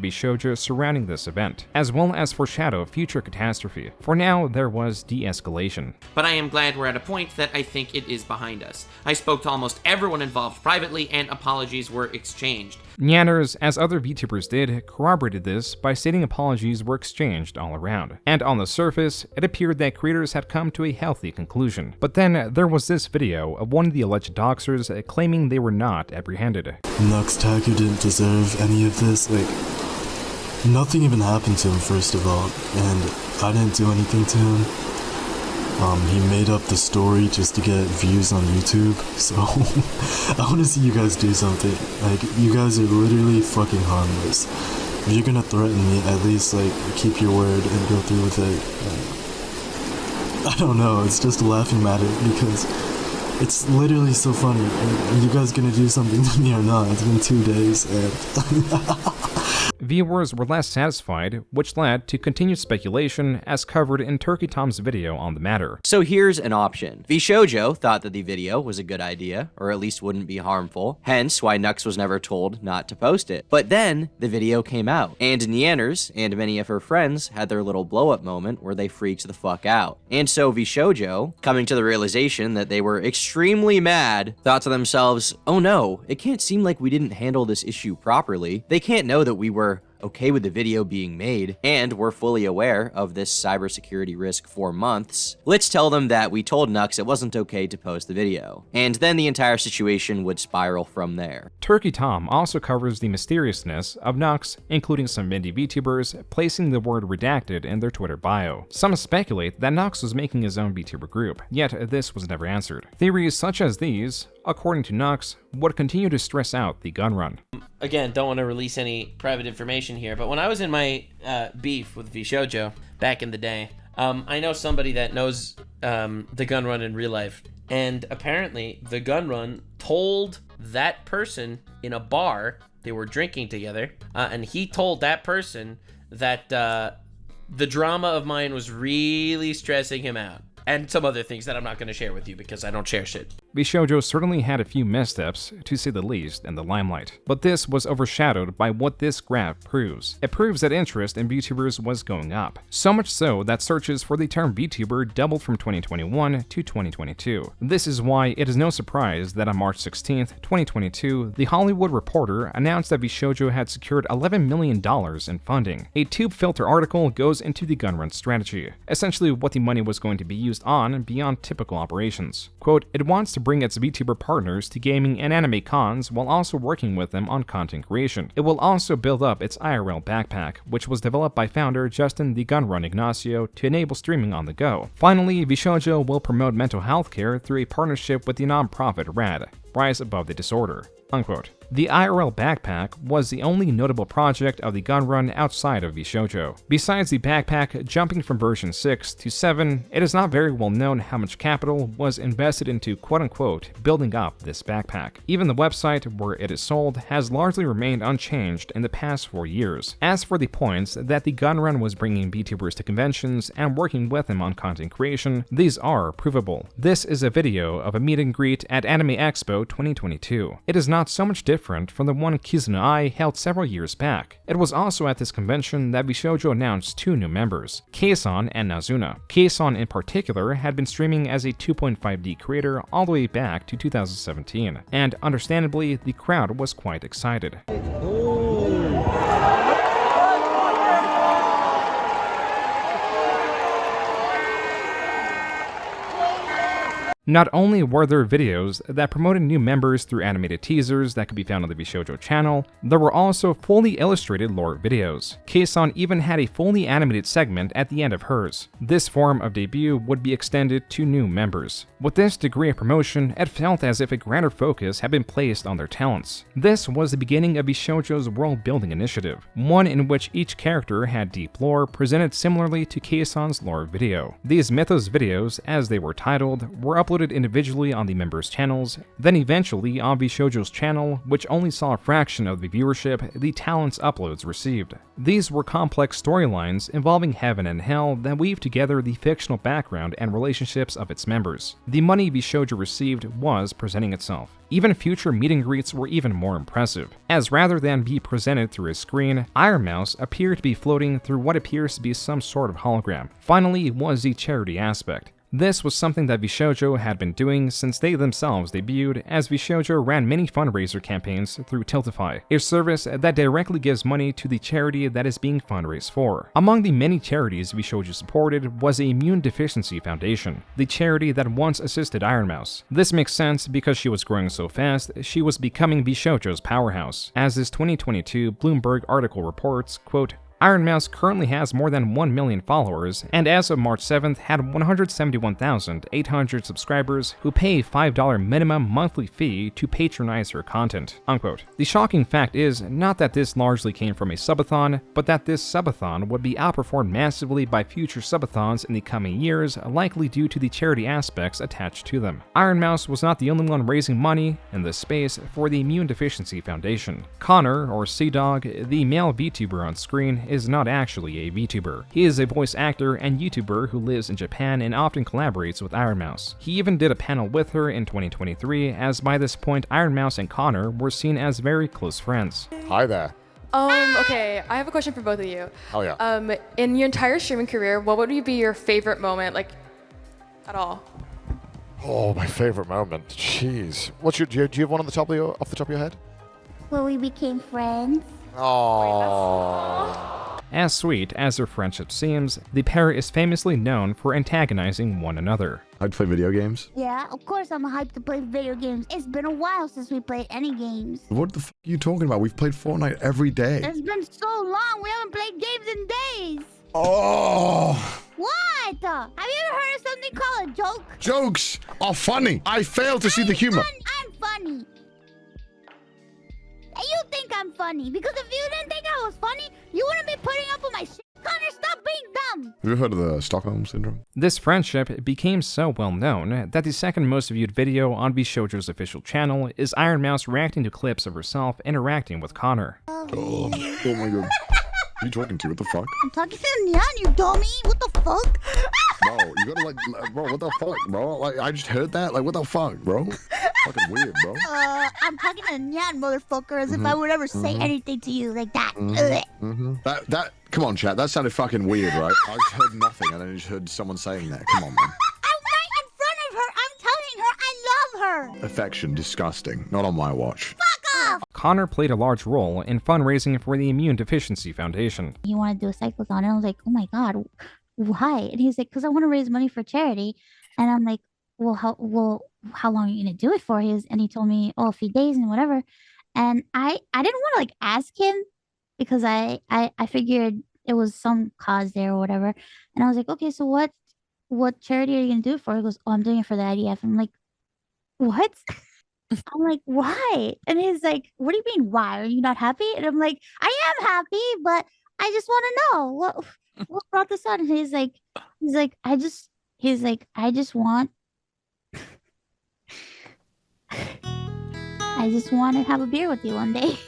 Vshojo surrounding this event, as well as foreshadow future catastrophe. For now, there was de-escalation. But I am glad we're at a point that I think it is behind us. I spoke to almost everyone involved privately and apologies were exchanged. Nyanners, as other VTubers did, corroborated this by stating apologies were exchanged all around. And on the surface, it appeared that creators had come to a healthy conclusion. But then there was this video of one of the alleged doxers claiming they were not apprehended. Nux Taku didn't deserve any of this. Like, nothing even happened to him, first of all, and I didn't do anything to him. He made up the story just to get views on YouTube, so I want to see you guys do something. Like, you guys are literally fucking harmless. If you're gonna threaten me, at least, like, keep your word and go through with it. I don't know, it's just a laughing matter because it's literally so funny. Are you guys gonna do something to me or not? It's been 2 days and... Viewers were less satisfied, which led to continued speculation as covered in Turkey Tom's video on the matter. So here's an option. Vshojo thought that the video was a good idea, or at least wouldn't be harmful, hence why Nux was never told not to post it. But then, the video came out, and Nyanners and many of her friends had their little blow-up moment where they freaked the fuck out. And so Vshojo, coming to the realization that they were extremely mad, thought to themselves, oh no, it can't seem like we didn't handle this issue properly. They can't know that we were okay with the video being made and were fully aware of this cybersecurity risk for months, let's tell them that we told Nux it wasn't okay to post the video, and then the entire situation would spiral from there. Turkey Tom also covers the mysteriousness of Nux, including some indie VTubers placing the word redacted in their Twitter bio. Some speculate that Nux was making his own VTuber group, yet this was never answered. Theories such as these, according to Nux, would continue to stress out the gun run. Again, don't want to release any private information here, but when I was in my beef with Vshojo back in the day, I know somebody that knows the gun run in real life, and apparently the gun run told that person in a bar, they were drinking together, and he told that person that the drama of mine was really stressing him out. And some other things that I'm not going to share with you because I don't share shit. Vshojo certainly had a few missteps, to say the least, in the limelight. But this was overshadowed by what this graph proves. It proves that interest in VTubers was going up. So much so that searches for the term VTuber doubled from 2021 to 2022. This is why it is no surprise that on March 16th, 2022, The Hollywood Reporter announced that Vshojo had secured $11 million in funding. A Tube Filter article goes into the gun run strategy, essentially what the money was going to be used on beyond typical operations. Quote, it wants to bring its VTuber partners to gaming and anime cons while also working with them on content creation. It will also build up its IRL backpack, which was developed by founder Justin the Gunrun Ignacio to enable streaming on the go. Finally, Vshojo will promote mental health care through a partnership with the nonprofit RAD, Rise Above the Disorder. Unquote. The IRL backpack was the only notable project of the gun run outside of Vshojo. Besides the backpack jumping from version 6 to 7, it is not very well known how much capital was invested into quote-unquote building up this backpack. Even the website where it is sold has largely remained unchanged in the past 4 years. As for the points that the gun run was bringing VTubers to conventions and working with them on content creation, these are provable. This is a video of a meet and greet at Anime Expo 2022. It is not so much different from the one Kizuna Ai held several years back. It was also at this convention that Vshojo announced 2 new members, Keisan and Nazuna. Keisan in particular had been streaming as a 2.5D creator all the way back to 2017, and understandably, the crowd was quite excited. Not only were there videos that promoted new members through animated teasers that could be found on the Vshojo channel, there were also fully illustrated lore videos. Keisan even had a fully animated segment at the end of hers. This form of debut would be extended to new members. With this degree of promotion, it felt as if a grander focus had been placed on their talents. This was the beginning of Vshojo's world-building initiative, one in which each character had deep lore presented similarly to Keisan's lore video. These Mythos videos, as they were titled, were uploaded individually on the members' channels, then eventually on Vshojo's channel, which only saw a fraction of the viewership the talent's uploads received. These were complex storylines involving heaven and hell that weave together the fictional background and relationships of its members. The money Vshojo received was presenting itself. Even future meet and greets were even more impressive, as rather than be presented through a screen, Ironmouse appeared to be floating through what appears to be some sort of hologram. Finally was the charity aspect. This was something that Vshojo had been doing since they themselves debuted, as Vshojo ran many fundraiser campaigns through Tiltify, a service that directly gives money to the charity that is being fundraised for. Among the many charities Vshojo supported was the Immune Deficiency Foundation, the charity that once assisted Ironmouse. This makes sense because she was growing so fast, she was becoming Vshojo's powerhouse. As this 2022 Bloomberg article reports, quote, Ironmouse currently has more than 1 million followers, and as of March 7th had 171,800 subscribers who pay a $5 minimum monthly fee to patronize her content. Unquote. The shocking fact is not that this largely came from a subathon, but that this subathon would be outperformed massively by future subathons in the coming years, likely due to the charity aspects attached to them. Ironmouse was not the only one raising money in this space for the Immune Deficiency Foundation. Connor, or Sea-Dog, the male VTuber on screen, is not actually a VTuber. He is a voice actor and YouTuber who lives in Japan and often collaborates with Ironmouse. He even did a panel with her in 2023, as by this point Ironmouse and Connor were seen as very close friends. Hi there. Okay, I have a question for both of you. Oh yeah. In your entire streaming career, what would be your favorite moment, like, at all? Oh, my favorite moment. Jeez. Do you have one on the top of off the top of your head? When we became friends. Oh. As sweet as their friendship seems, the pair is famously known for antagonizing one another. I'd play video games. Yeah, of course I'm hyped to play video games. It's been a while since we played any games. What the f are you talking about? We've played Fortnite every day. It's been so long. We haven't played games in days. Oh! What? Have you ever heard of something called a joke? Jokes are funny. I fail to see the humor. I'm funny. And you think I'm funny. Because if you didn't think I was funny, you wouldn't be putting up with my shit. Connor, stop being dumb. Have you heard of the Stockholm Syndrome? This friendship became so well known that the second most viewed video on Vshojo's official channel is Ironmouse reacting to clips of herself interacting with Connor. Oh my god. Who are you talking to? What the fuck? I'm talking to Nyan, you dummy. What the fuck? Bro, you gotta bro, what the fuck, bro? Like, I just heard that. Like, what the fuck, bro? Fucking weird, bro. I'm talking to Nyan, motherfucker, as if I would ever say anything to you like that. That, come on, chat. That sounded fucking weird, right? I just heard nothing and I just heard someone saying that. Come on, man. I'm right in front of her. I'm telling her I love her. Affection, disgusting. Not on my watch. Fuck off. Connor played a large role in fundraising for the Immune Deficiency Foundation. He wanted to do a cyclothon, and I was like, oh my god, why? And he's like, because I want to raise money for charity. And I'm like, well, how long are you gonna do it for? And he told me, oh, a few days and whatever. And I didn't want to like ask him because I figured it was some cause there or whatever. And I was like, okay, so what charity are you gonna do it for? He goes, oh, I'm doing it for the IDF. I'm like, what? I'm like, why? And he's like, what do you mean, why? Are you not happy? And I'm like, I am happy, but I just want to know what brought this on. And he's like, I just want to have a beer with you one day.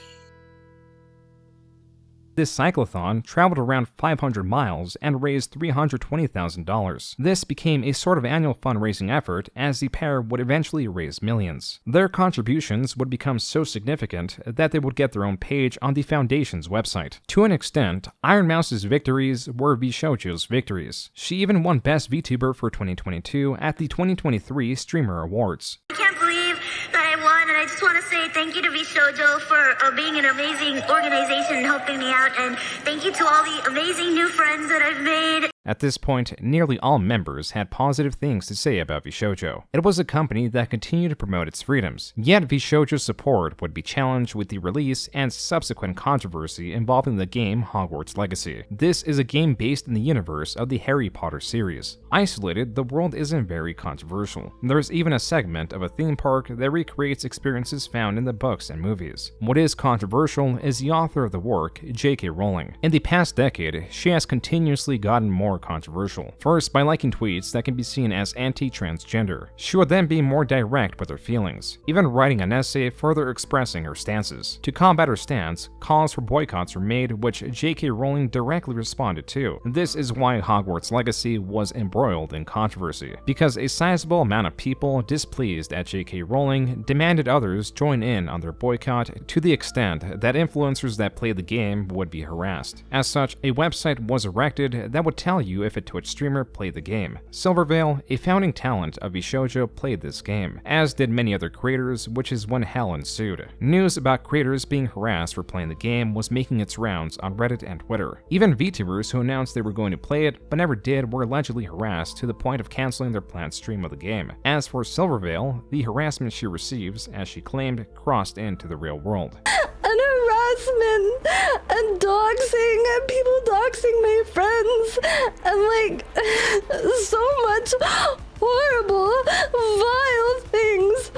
This cyclothon traveled around 500 miles and raised $320,000. This became a sort of annual fundraising effort as the pair would eventually raise millions. Their contributions would become so significant that they would get their own page on the foundation's website. To an extent, Ironmouse's victories were Vshojo's victories. She even won Best VTuber for 2022 at the 2023 Streamer Awards. I can't believe that I won, and I just want to say thank you to Vshojo for being an amazing organization and helping me out, and thank you to all the amazing new friends that I've made. At this point, nearly all members had positive things to say about Vshojo. It was a company that continued to promote its freedoms, yet Vshojo's support would be challenged with the release and subsequent controversy involving the game Hogwarts Legacy. This is a game based in the universe of the Harry Potter series. Isolated, the world isn't very controversial. There's even a segment of a theme park that recreates experiences found in the books and movies. What is controversial is the author of the work, J.K. Rowling. In the past decade, she has continuously gotten more controversial. First, by liking tweets that can be seen as anti-transgender. She would then be more direct with her feelings, even writing an essay further expressing her stances. To combat her stance, calls for boycotts were made, which J.K. Rowling directly responded to. This is why Hogwarts Legacy was embroiled in controversy, because a sizable amount of people displeased at J.K. Rowling demanded others join in on their boycott to the extent that influencers that played the game would be harassed. As such, a website was erected that would tell you if a Twitch streamer played the game. Silvervale, a founding talent of Vshojo, played this game, as did many other creators, which is when hell ensued. News about creators being harassed for playing the game was making its rounds on Reddit and Twitter. Even Vtubers who announced they were going to play it but never did were allegedly harassed to the point of canceling their planned stream of the game. As for Silvervale, the harassment she receives, as she claimed, crossed into the real world. And harassment and doxing and people doxing my friends and like so much horrible, vile things,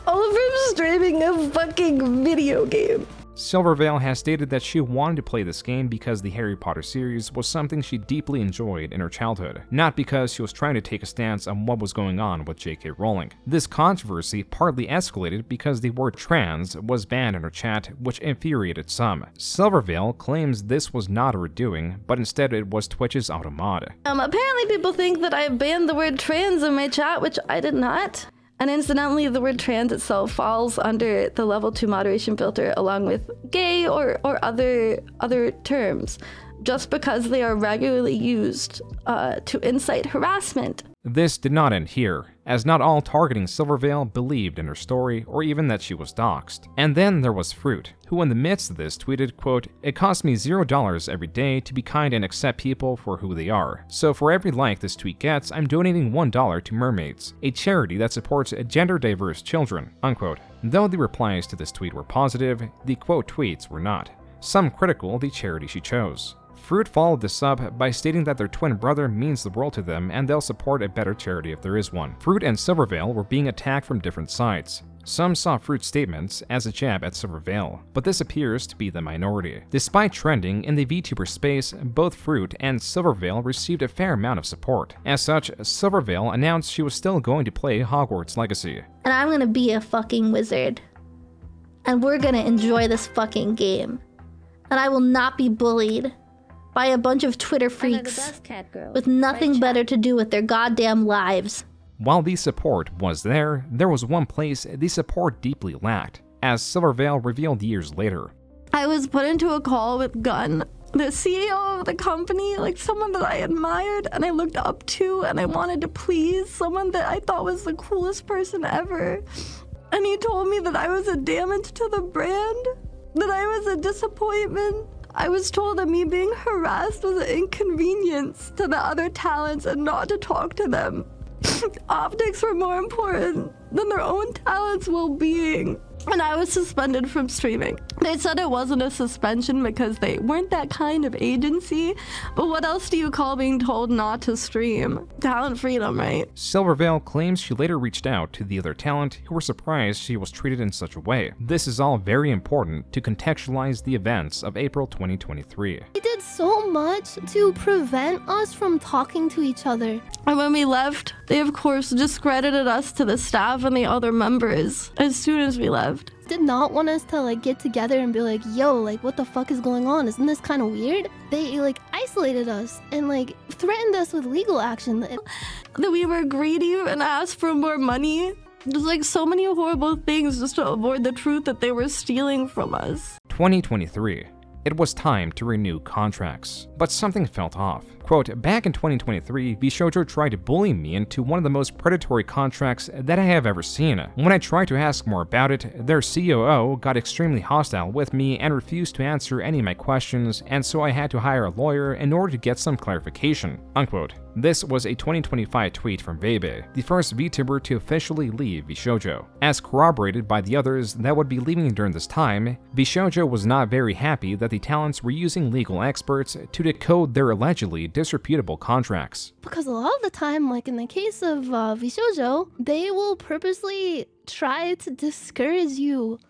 all from streaming a fucking video game. Silvervale has stated that she wanted to play this game because the Harry Potter series was something she deeply enjoyed in her childhood, not because she was trying to take a stance on what was going on with J.K. Rowling. This controversy partly escalated because the word trans was banned in her chat, which infuriated some. Silvervale claims this was not her doing, but instead it was Twitch's automod. Apparently people think that I banned the word trans in my chat, which I did not. And incidentally, the word trans itself falls under the level 2 moderation filter along with gay or other terms, just because they are regularly used to incite harassment. This did not end here, as not all targeting Silvervale believed in her story or even that she was doxxed. And then there was Fruit, who in the midst of this tweeted, quote, "It costs me $0 every day to be kind and accept people for who they are. So for every like this tweet gets, I'm donating $1 to Mermaids, a charity that supports gender-diverse children," unquote. Though the replies to this tweet were positive, the quote tweets were not. Some critical of the charity she chose. Fruit followed this up by stating that their twin brother means the world to them and they'll support a better charity if there is one. Fruit and Silvervale were being attacked from different sides. Some saw Fruit's statements as a jab at Silvervale, but this appears to be the minority. Despite trending in the VTuber space, both Fruit and Silvervale received a fair amount of support. As such, Silvervale announced she was still going to play Hogwarts Legacy. And I'm gonna be a fucking wizard. And we're gonna enjoy this fucking game. And I will not be bullied by a bunch of Twitter freaks with nothing better to do with their goddamn lives. While the support was there was one place the support deeply lacked, as Silvervale revealed years later. I was put into a call with Gunn, the CEO of the company, like someone that I admired and I looked up to and I wanted to please, someone that I thought was the coolest person ever. And he told me that I was a damage to the brand, that I was a disappointment. I was told that me being harassed was an inconvenience to the other talents and not to talk to them. Optics were more important than their own talents' well-being. And I was suspended from streaming. They said it wasn't a suspension because they weren't that kind of agency, but what else do you call being told not to stream? Talent freedom, right? Silvervale claims she later reached out to the other talent who were surprised she was treated in such a way. This is all very important to contextualize the events of April 2023. They did so much to prevent us from talking to each other. And when we left, they of course discredited us to the staff and the other members as soon as we left. Did not want us to like get together and be like, yo, like what the fuck is going on? Isn't this kind of weird? They like isolated us and like threatened us with legal action. That we were greedy and asked for more money. There's like so many horrible things just to avoid the truth that they were stealing from us. 2023. It was time to renew contracts, but something felt off. Quote, "Back in 2023, Vshojo tried to bully me into one of the most predatory contracts that I have ever seen. When I tried to ask more about it, their COO got extremely hostile with me and refused to answer any of my questions, and so I had to hire a lawyer in order to get some clarification," unquote. This was a 2025 tweet from Vebe, the first VTuber to officially leave Vshojo. As corroborated by the others that would be leaving during this time, Vshojo was not very happy that the talents were using legal experts to decode their allegedly disreputable contracts. Because a lot of the time, like in the case of Vshojo, they will purposely try to discourage you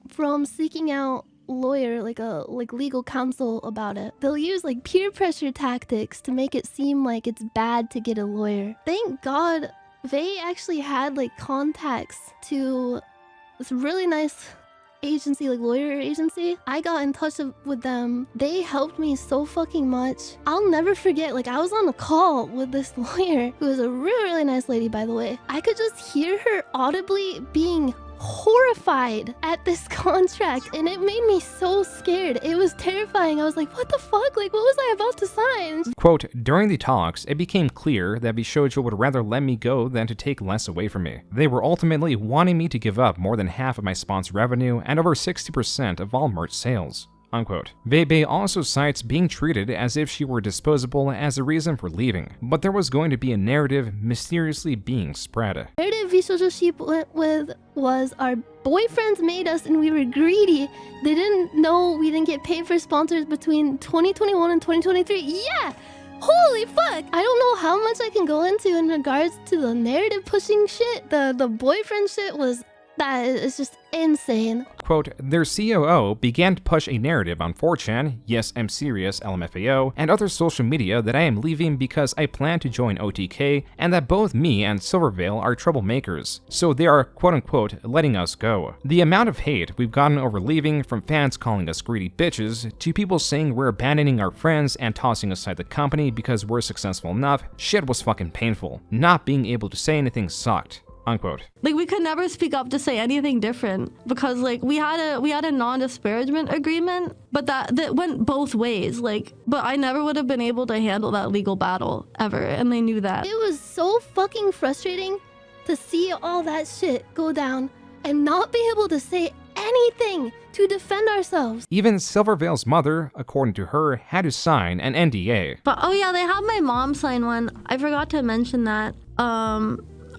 from seeking out lawyer, like legal counsel about it. They'll use like peer pressure tactics to make it seem like it's bad to get a lawyer. Thank God they actually had like contacts to this really nice agency, like lawyer agency. I got in touch with them. They helped me so fucking much. I'll never forget, like I was on a call with this lawyer who was a really nice lady, by the way. I could just hear her audibly being horrified at this contract and it made me so scared. It was terrifying. I was like, what the fuck? Like, what was I about to sign? Quote, "During the talks, it became clear that Vshojo would rather let me go than to take less away from me. They were ultimately wanting me to give up more than half of my sponsor revenue and over 60% of all merch sales," unquote. Vebe also cites being treated as if she were disposable as a reason for leaving, but there was going to be a narrative mysteriously being spread. The narrative Vshojo sheep went with was our boyfriends made us and we were greedy. They didn't know we didn't get paid for sponsors between 2021 and 2023. Yeah! Holy fuck! I don't know how much I can go into in regards to the narrative pushing shit. The boyfriend shit was... that is just insane. Quote, "Their COO began to push a narrative on 4chan, yes I'm serious LMFAO, and other social media that I am leaving because I plan to join OTK and that both me and Silvervale are troublemakers, so they are quote-unquote letting us go. The amount of hate we've gotten over leaving, from fans calling us greedy bitches to people saying we're abandoning our friends and tossing aside the company because we're successful enough, shit was fucking painful. Not being able to say anything sucked," unquote. Like we could never speak up to say anything different because like we had a non-disparagement agreement, but that went both ways. Like, but I never would have been able to handle that legal battle ever, and they knew that. It was so fucking frustrating to see all that shit go down and not be able to say anything to defend ourselves. Even Silvervale's mother, according to her, had to sign an NDA. But oh yeah, they had my mom sign one. I forgot to mention that.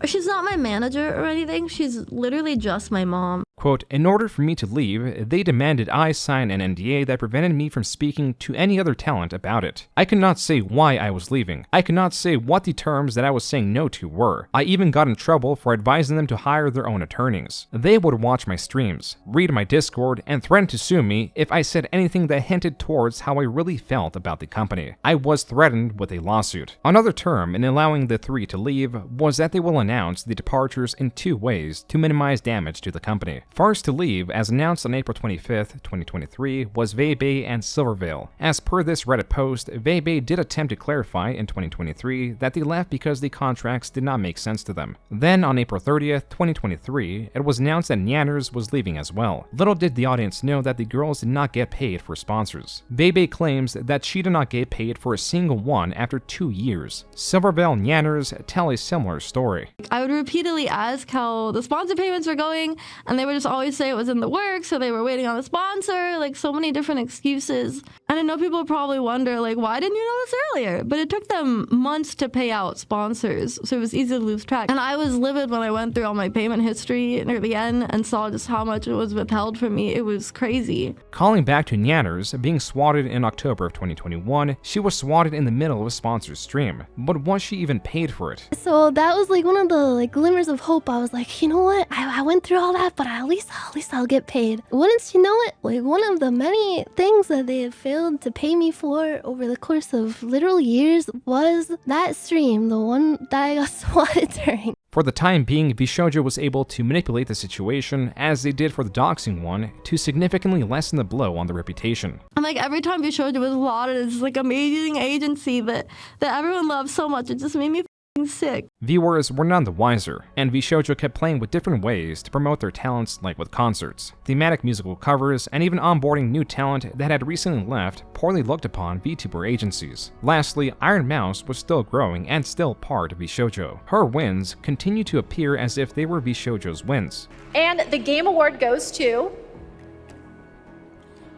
She's not my manager or anything. She's literally just my mom. Quote, in order for me to leave, they demanded I sign an NDA that prevented me from speaking to any other talent about it. I could not say why I was leaving. I could not say what the terms that I was saying no to were. I even got in trouble for advising them to hire their own attorneys. They would watch my streams, read my Discord, and threaten to sue me if I said anything that hinted towards how I really felt about the company. I was threatened with a lawsuit. Another term in allowing the three to leave was that they will announce the departures in 2 ways to minimize damage to the company. First to leave, as announced on April 25th, 2023, was Vebe and Silvervale. As per this Reddit post, Vebe did attempt to clarify in 2023 that they left because the contracts did not make sense to them. Then on April 30th, 2023, it was announced that Nyanners was leaving as well. Little did the audience know that the girls did not get paid for sponsors. Vebe claims that she did not get paid for a single one after 2 years. Silvervale and Nyanners tell a similar story. I would repeatedly ask how the sponsor payments were going, and they would just always say it was in the works, so they were waiting on the sponsor, like so many different excuses. And I know people probably wonder, like, why didn't you know this earlier? But it took them months to pay out sponsors, so it was easy to lose track. And I was livid when I went through all my payment history near the end and saw just how much it was withheld from me. It was crazy. Calling back to Nyanners being swatted in October of 2021, she was swatted in the middle of a sponsor's stream. But was she even paid for it? So that was like one of the like glimmers of hope. I was like, you know what? I went through all that, but at least I'll get paid. Wouldn't you know it? Like one of the many things that they had failed to pay me for over the course of literal years was that stream, the one that I got swatted during. For the time being, Vshojo was able to manipulate the situation, as they did for the doxing one, to significantly lessen the blow on the reputation. And like every time Vshojo was lauded as this like amazing agency that everyone loves so much, it just made me sick. Viewers were none the wiser, and Vshojo kept playing with different ways to promote their talents, like with concerts, thematic musical covers, and even onboarding new talent that had recently left poorly looked upon VTuber agencies. Lastly, Ironmouse was still growing and still part of Vshojo. Her wins continue to appear as if they were Vshojo's wins. And the game award goes to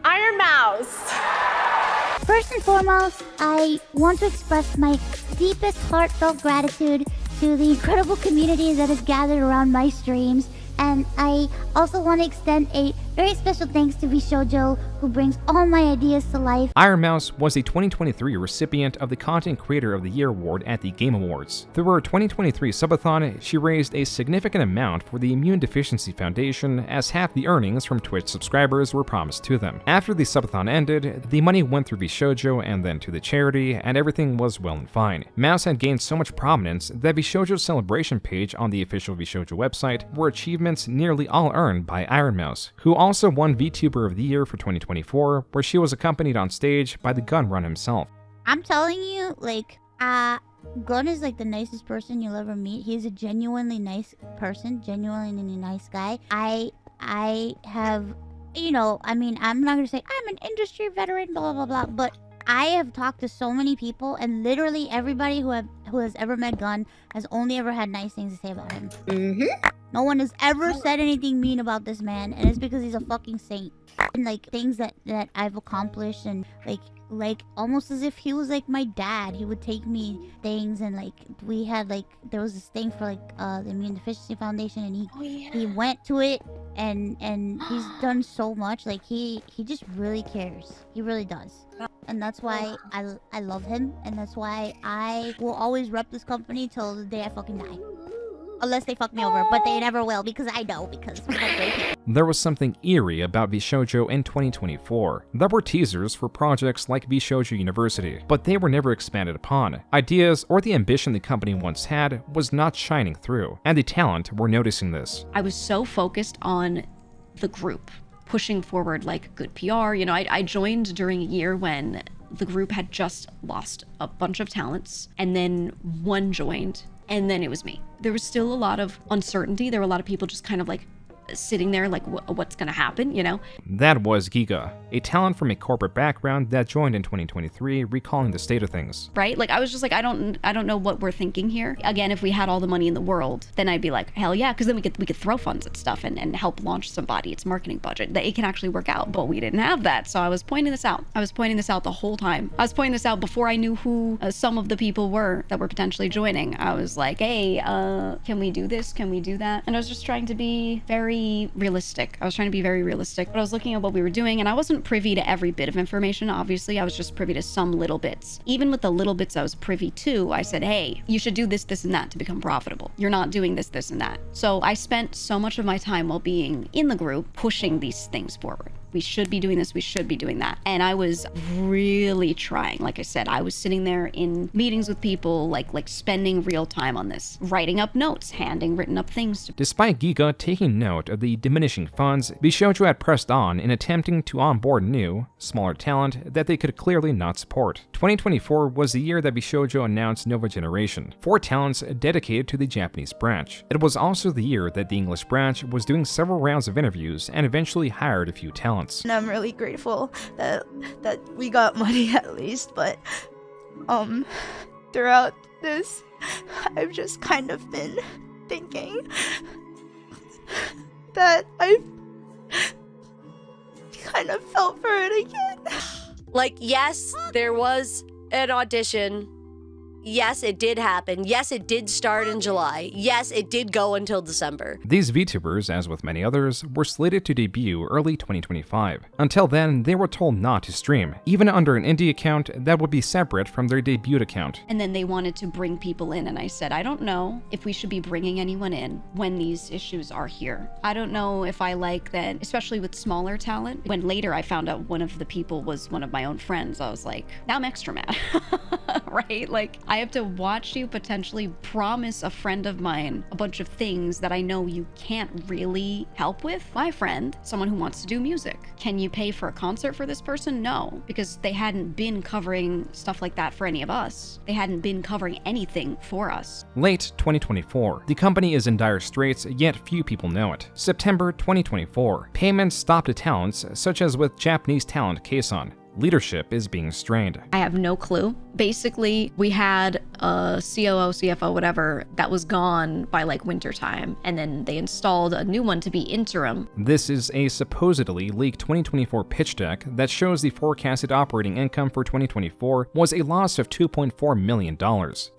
Ironmouse. First and foremost, I want to express my deepest heartfelt gratitude to the incredible community that has gathered around my streams, and I also want to extend a very special thanks to Vshojo, who brings all my ideas to life. Ironmouse was the 2023 recipient of the Content Creator of the Year award at the Game Awards. Through her 2023 subathon, she raised a significant amount for the Immune Deficiency Foundation, as half the earnings from Twitch subscribers were promised to them. After the subathon ended, the money went through Vshojo and then to the charity, and everything was well and fine. Mouse had gained so much prominence that Vshojo's celebration page on the official Vshojo website were achievements nearly all earned by Ironmouse, who also won VTuber of the Year for 2024, where she was accompanied on stage by the Gunrun himself. I'm telling you, like, Gun is like the nicest person you'll ever meet. He's a genuinely nice person, genuinely nice guy. I have, you know, I mean, I'm not gonna say I'm an industry veteran, blah, blah, blah, but I have talked to so many people, and literally everybody who has ever met Gun has only ever had nice things to say about him. No one has ever said anything mean about this man, and it's because he's a fucking saint. And like things that I've accomplished, and like almost as if he was like my dad. He would take me things, and like we had like there was this thing for like the Immune Deficiency Foundation, and he went to it, and he's done so much. Like he just really cares. He really does. And that's why I love him, and that's why I will always rep this company till the day I fucking die. Unless they fuck me over, but they never will, because I know, because we're great people. There was something eerie about Vshojo in 2024. There were teasers for projects like Vshojo University, but they were never expanded upon. Ideas or the ambition the company once had was not shining through, and the talent were noticing this. I was so focused on the group, pushing forward like good PR. You know, I joined during a year when the group had just lost a bunch of talents, and then one joined, and then it was me. There was still a lot of uncertainty. There were a lot of people just kind of like sitting there like, what's gonna happen, you know? That was Giga, a talent from a corporate background that joined in 2023, recalling the state of things. Right? Like, I was just like, I don't know what we're thinking here. Again, if we had all the money in the world, then I'd be like, hell yeah, because then we could throw funds at stuff and help launch somebody. It's marketing budget. That it can actually work out, but we didn't have that. So I was pointing this out. I was pointing this out the whole time. I was pointing this out before I knew who some of the people were that were potentially joining. I was like, hey, can we do this? Can we do that? And I was just trying to be very realistic. I was trying to be very realistic, but I was looking at what we were doing and I wasn't privy to every bit of information. Obviously, I was just privy to some little bits. Even with the little bits I was privy to, I said, hey, you should do this, this, and that to become profitable. You're not doing this, this, and that. So I spent so much of my time while being in the group pushing these things forward. We should be doing this, we should be doing that. And I was really trying. Like I said, I was sitting there in meetings with people, like spending real time on this, writing up notes, handing written up things. Despite Giga taking note of the diminishing funds, Vshojo had pressed on in attempting to onboard new, smaller talent that they could clearly not support. 2024 was the year that Vshojo announced Nova Generation, 4 talents dedicated to the Japanese branch. It was also the year that the English branch was doing several rounds of interviews and eventually hired a few talents. And I'm really grateful that we got money at least, but throughout this, I've just kind of been thinking that I've kind of felt for it again. Like, yes, there was an audition. Yes, it did happen. Yes, it did start in July. Yes, it did go until December. These VTubers, as with many others, were slated to debut early 2025. Until then, they were told not to stream, even under an indie account that would be separate from their debut account. And then they wanted to bring people in, and I said, I don't know if we should be bringing anyone in when these issues are here. I don't know if I like that, especially with smaller talent. When later I found out one of the people was one of my own friends, I was like, now I'm extra mad, right? Like, I have to watch you potentially promise a friend of mine a bunch of things that I know you can't really help with. My friend, someone who wants to do music. Can you pay for a concert for this person? No, because they hadn't been covering stuff like that for any of us. They hadn't been covering anything for us. Late 2024. The company is in dire straits, yet few people know it. September 2024. Payments stopped to talents, such as with Japanese talent Kason. Leadership is being strained. I have no clue. Basically, we had a COO, CFO, whatever, that was gone by like winter time, and then they installed a new one to be interim. This is a supposedly leaked 2024 pitch deck that shows the forecasted operating income for 2024 was a loss of $2.4 million.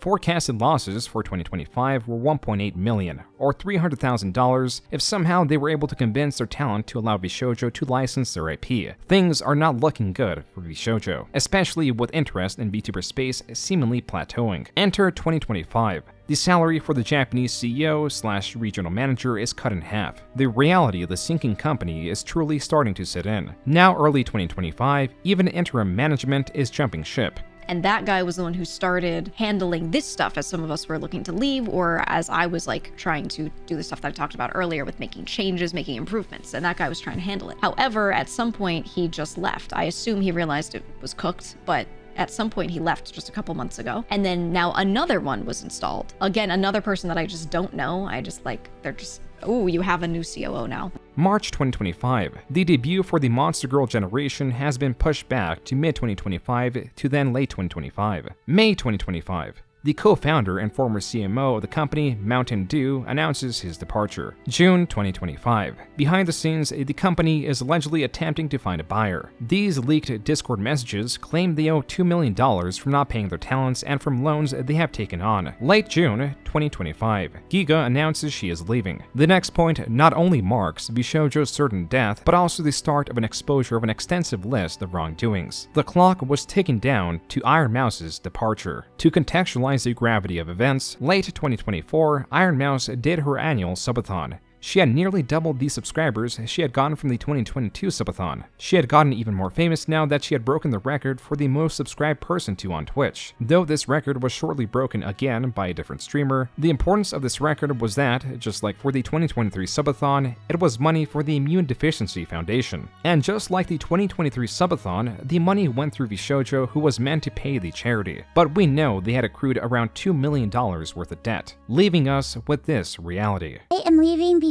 Forecasted losses for 2025 were $1.8 million, or $300,000 if somehow they were able to convince their talent to allow Vshojo to license their IP. Things are not looking good for Vshojo, especially with interest in VTuber space seemingly plateauing. Enter 2025. The salary for the Japanese CEO/regional manager is cut in half. The reality of the sinking company is truly starting to set in. Now early 2025, even interim management is jumping ship. And that guy was the one who started handling this stuff as some of us were looking to leave, or as I was like trying to do the stuff that I talked about earlier with making changes, making improvements, and that guy was trying to handle it. However, at some point he just left. I assume he realized it was cooked, but at some point he left just a couple months ago. And then now another one was installed. Again, another person that I just don't know. I just like, they're just, oh, you have a new COO now. March 2025. The debut for the Monster Girl generation has been pushed back to mid-2025 to then late 2025. May 2025. The co-founder and former CMO of the company, Mountain Dew, announces his departure. June 2025. Behind the scenes, the company is allegedly attempting to find a buyer. These leaked Discord messages claim they owe $2 million from not paying their talents and from loans they have taken on. Late June 2025. Giga announces she is leaving. The next point not only marks Vshojo's certain death, but also the start of an exposure of an extensive list of wrongdoings. The clock was ticking down to Ironmouse's departure. To contextualize the gravity of events, late 2024, Ironmouse did her annual subathon. She had nearly doubled the subscribers she had gotten from the 2022 subathon. She had gotten even more famous now that she had broken the record for the most subscribed person to on Twitch. Though this record was shortly broken again by a different streamer, the importance of this record was that, just like for the 2023 subathon, it was money for the Immune Deficiency Foundation. And just like the 2023 subathon, the money went through Vshojo, who was meant to pay the charity. But we know they had accrued around $2 million worth of debt, leaving us with this reality. I am leaving Vshojo.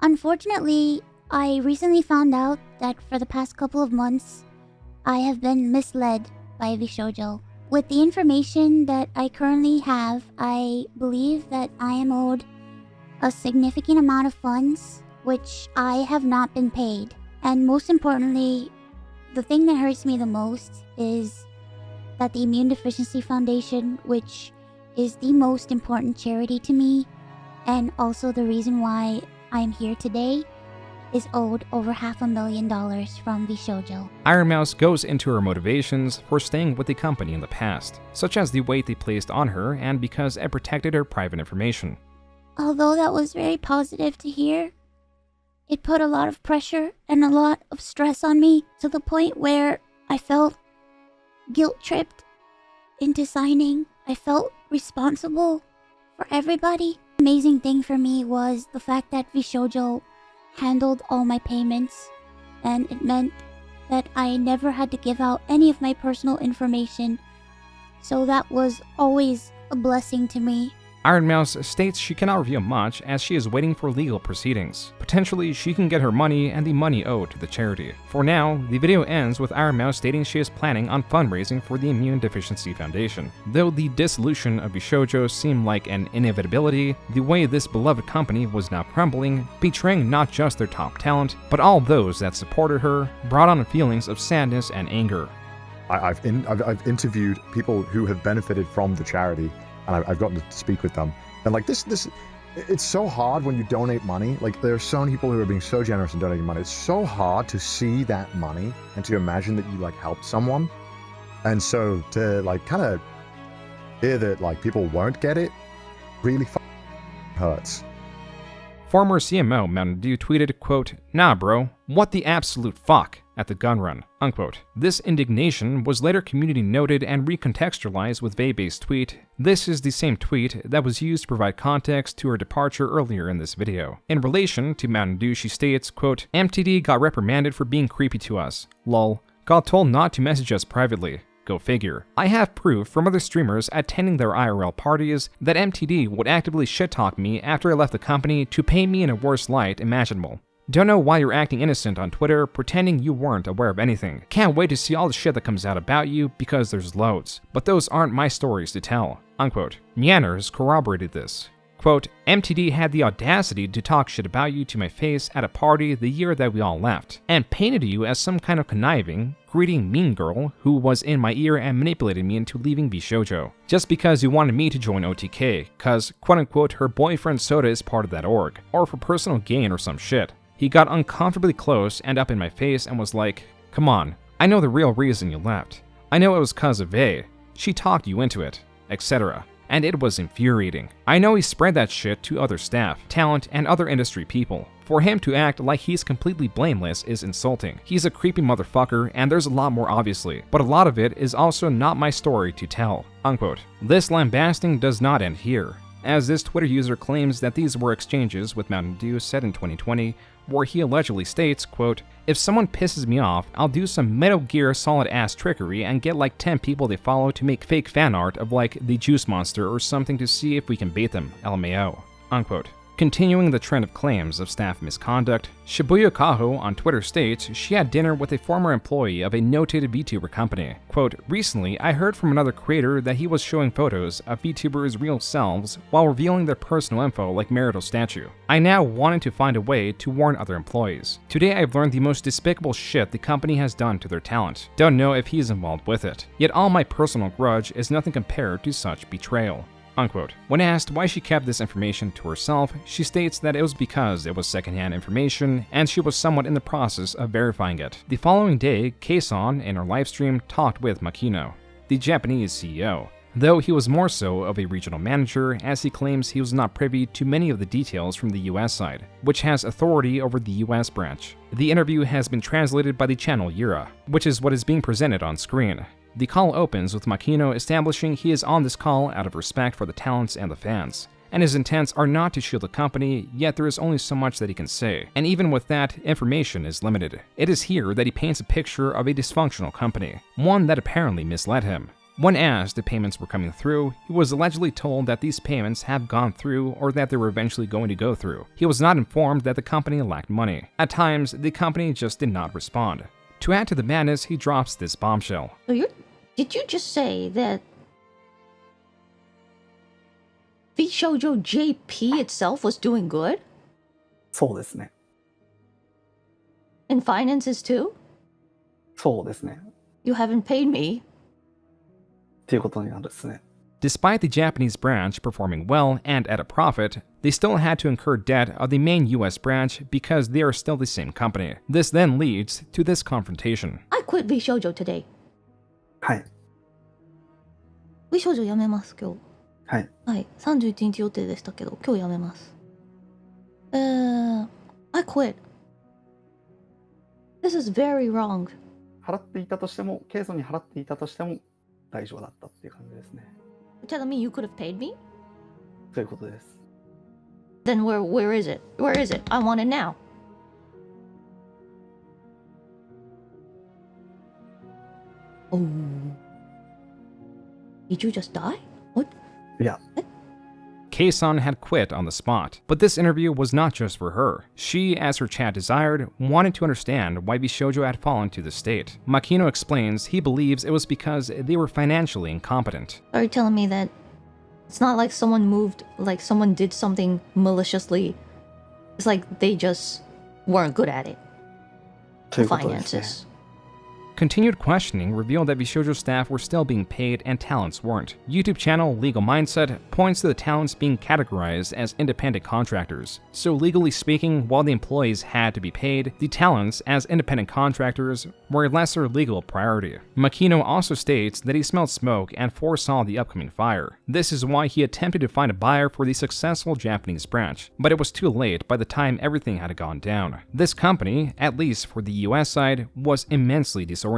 Unfortunately, I recently found out that for the past couple of months, I have been misled by Vshojo. With the information that I currently have, I believe that I am owed a significant amount of funds, which I have not been paid. And most importantly, the thing that hurts me the most is that the Immune Deficiency Foundation, which is the most important charity to me, and also the reason why I'm here today, is owed over $500,000 from Vshojo. Ironmouse goes into her motivations for staying with the company in the past, such as the weight they placed on her and because it protected her private information. Although that was very positive to hear, it put a lot of pressure and a lot of stress on me to the point where I felt guilt-tripped into signing. I felt responsible for everybody. The amazing thing for me was the fact that Vshojo handled all my payments, and it meant that I never had to give out any of my personal information, so that was always a blessing to me. Ironmouse states she cannot reveal much as she is waiting for legal proceedings. Potentially, she can get her money and the money owed to the charity. For now, the video ends with Ironmouse stating she is planning on fundraising for the Immune Deficiency Foundation. Though the dissolution of Vshojo seemed like an inevitability, the way this beloved company was now crumbling, betraying not just their top talent, but all those that supported her, brought on feelings of sadness and anger. I've interviewed people who have benefited from the charity, and I've gotten to speak with them. And like this, it's so hard when you donate money. Like there are so many people who are being so generous in donating money. It's so hard to see that money and to imagine that you like helped someone. And so to like kind of hear that like people won't get it really hurts. Former CMO Mountain Dew tweeted, quote, "Nah bro, what the absolute fuck?" at the gun run, unquote. This indignation was later community noted and recontextualized with Vaybay's tweet. This is the same tweet that was used to provide context to her departure earlier in this video. In relation to Mountain Dew, she states, quote, "MTD got reprimanded for being creepy to us. Lol. Got told not to message us privately. Go figure. I have proof from other streamers attending their IRL parties that MTD would actively shit-talk me after I left the company to paint me in a worse light imaginable. Don't know why you're acting innocent on Twitter, pretending you weren't aware of anything. Can't wait to see all the shit that comes out about you, because there's loads. But those aren't my stories to tell." Unquote. Nyanners corroborated this. Quote, "MTD had the audacity to talk shit about you to my face at a party the year that we all left, and painted you as some kind of conniving, greedy mean girl who was in my ear and manipulated me into leaving Vshojo, just because you wanted me to join OTK, cause quote-unquote her boyfriend Soda is part of that org, or for personal gain or some shit. He got uncomfortably close and up in my face and was like, come on, I know the real reason you left. I know it was cause of Vay. She talked you into it, etc. And it was infuriating. I know he spread that shit to other staff, talent, and other industry people. For him to act like he's completely blameless is insulting. He's a creepy motherfucker, and there's a lot more obviously, but a lot of it is also not my story to tell." Unquote. This lambasting does not end here, as this Twitter user claims that these were exchanges with Mountain Dew set in 2020, where he allegedly states, quote, "If someone pisses me off, I'll do some Metal Gear Solid ass trickery and get like 10 people they follow to make fake fan art of like the Juice Monster or something to see if we can bait them, LMAO." Unquote. Continuing the trend of claims of staff misconduct, Shibuya Kaho on Twitter states she had dinner with a former employee of a noted VTuber company. Quote, "Recently, I heard from another creator that he was showing photos of VTubers' real selves while revealing their personal info like marital statue. I now wanted to find a way to warn other employees. Today I've learned the most despicable shit the company has done to their talent. Don't know if he's involved with it. Yet all my personal grudge is nothing compared to such betrayal." Unquote. When asked why she kept this information to herself, she states that it was because it was secondhand information and she was somewhat in the process of verifying it. The following day, Keisan, in her livestream, talked with Makino, the Japanese CEO, though he was more so of a regional manager, as he claims he was not privy to many of the details from the US side, which has authority over the US branch. The interview has been translated by the channel Yura, which is what is being presented on screen. The call opens with Makino establishing he is on this call out of respect for the talents and the fans, and his intents are not to shield the company, yet there is only so much that he can say, and even with that, information is limited. It is here that he paints a picture of a dysfunctional company, one that apparently misled him. When asked if payments were coming through, he was allegedly told that these payments have gone through or that they were eventually going to go through. He was not informed that the company lacked money. At times, the company just did not respond. To add to the madness, he drops this bombshell. So did you just say that Vshojo JP itself was doing good? そうですね。 In finances too? そうですね。 You haven't paid me. っていうことになるですね。 Despite the Japanese branch performing well and at a profit, they still had to incur debt of the main US branch because they are still the same company. This then leads to this confrontation. I quit Vshojo today. はい。 Vshojo 辞めます今日。はい。はい。31日予定でしたけど、今日辞めます。I quit. This is very wrong. 払っていたとしても、ケイソンに払っていたとしても大丈夫だったっていう感じですね。You're telling me you could have paid me? そういうことです。 Then where is it? Where is it? I want it now. Oh. Did you just die? What? Yeah. Kei-san had quit on the spot, but this interview was not just for her. She, as her chat desired, wanted to understand why Vshojo had fallen to this state. Makino explains he believes it was because they were financially incompetent. Are you telling me that it's not like someone moved, like someone did something maliciously? It's like they just weren't good at it. The finances. Continued questioning revealed that Vshojo staff were still being paid and talents weren't. YouTube channel Legal Mindset points to the talents being categorized as independent contractors. So legally speaking, while the employees had to be paid, the talents as independent contractors were a lesser legal priority. Makino also states that he smelled smoke and foresaw the upcoming fire. This is why he attempted to find a buyer for the successful Japanese branch, but it was too late by the time everything had gone down. This company, at least for the US side, was immensely disoriented.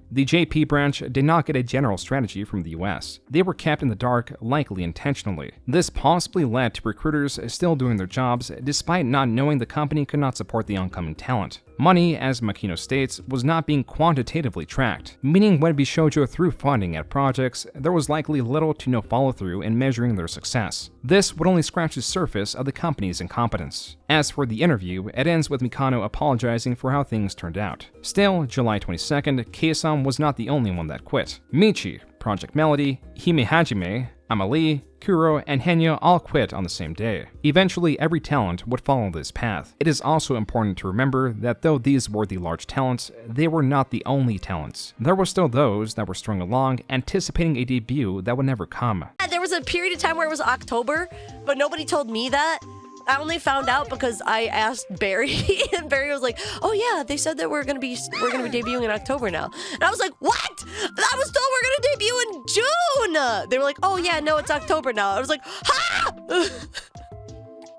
The JP branch did not get a general strategy from the US. They were kept in the dark, likely intentionally. This possibly led to recruiters still doing their jobs despite not knowing the company could not support the oncoming talent. Money, as Makino states, was not being quantitatively tracked, meaning when Vshojo threw funding at projects, there was likely little to no follow-through in measuring their success. This would only scratch the surface of the company's incompetence. As for the interview, it ends with Mikano apologizing for how things turned out. Still, July 22nd, Kei-san was not the only one that quit. Michi, Project Melody, Hime Hajime, Amalie, Kuro, and Henya all quit on the same day. Eventually, every talent would follow this path. It is also important to remember that though these were the large talents, they were not the only talents. There were still those that were strung along, anticipating a debut that would never come. There was a period of time where it was October, but nobody told me that. I only found out because I asked Barry, and Barry was like, "Oh yeah, they said that we're gonna be debuting in October now." And I was like, "What? I was told we're gonna debut in June." They were like, "Oh yeah, no, it's October now." I was like, "Ha!"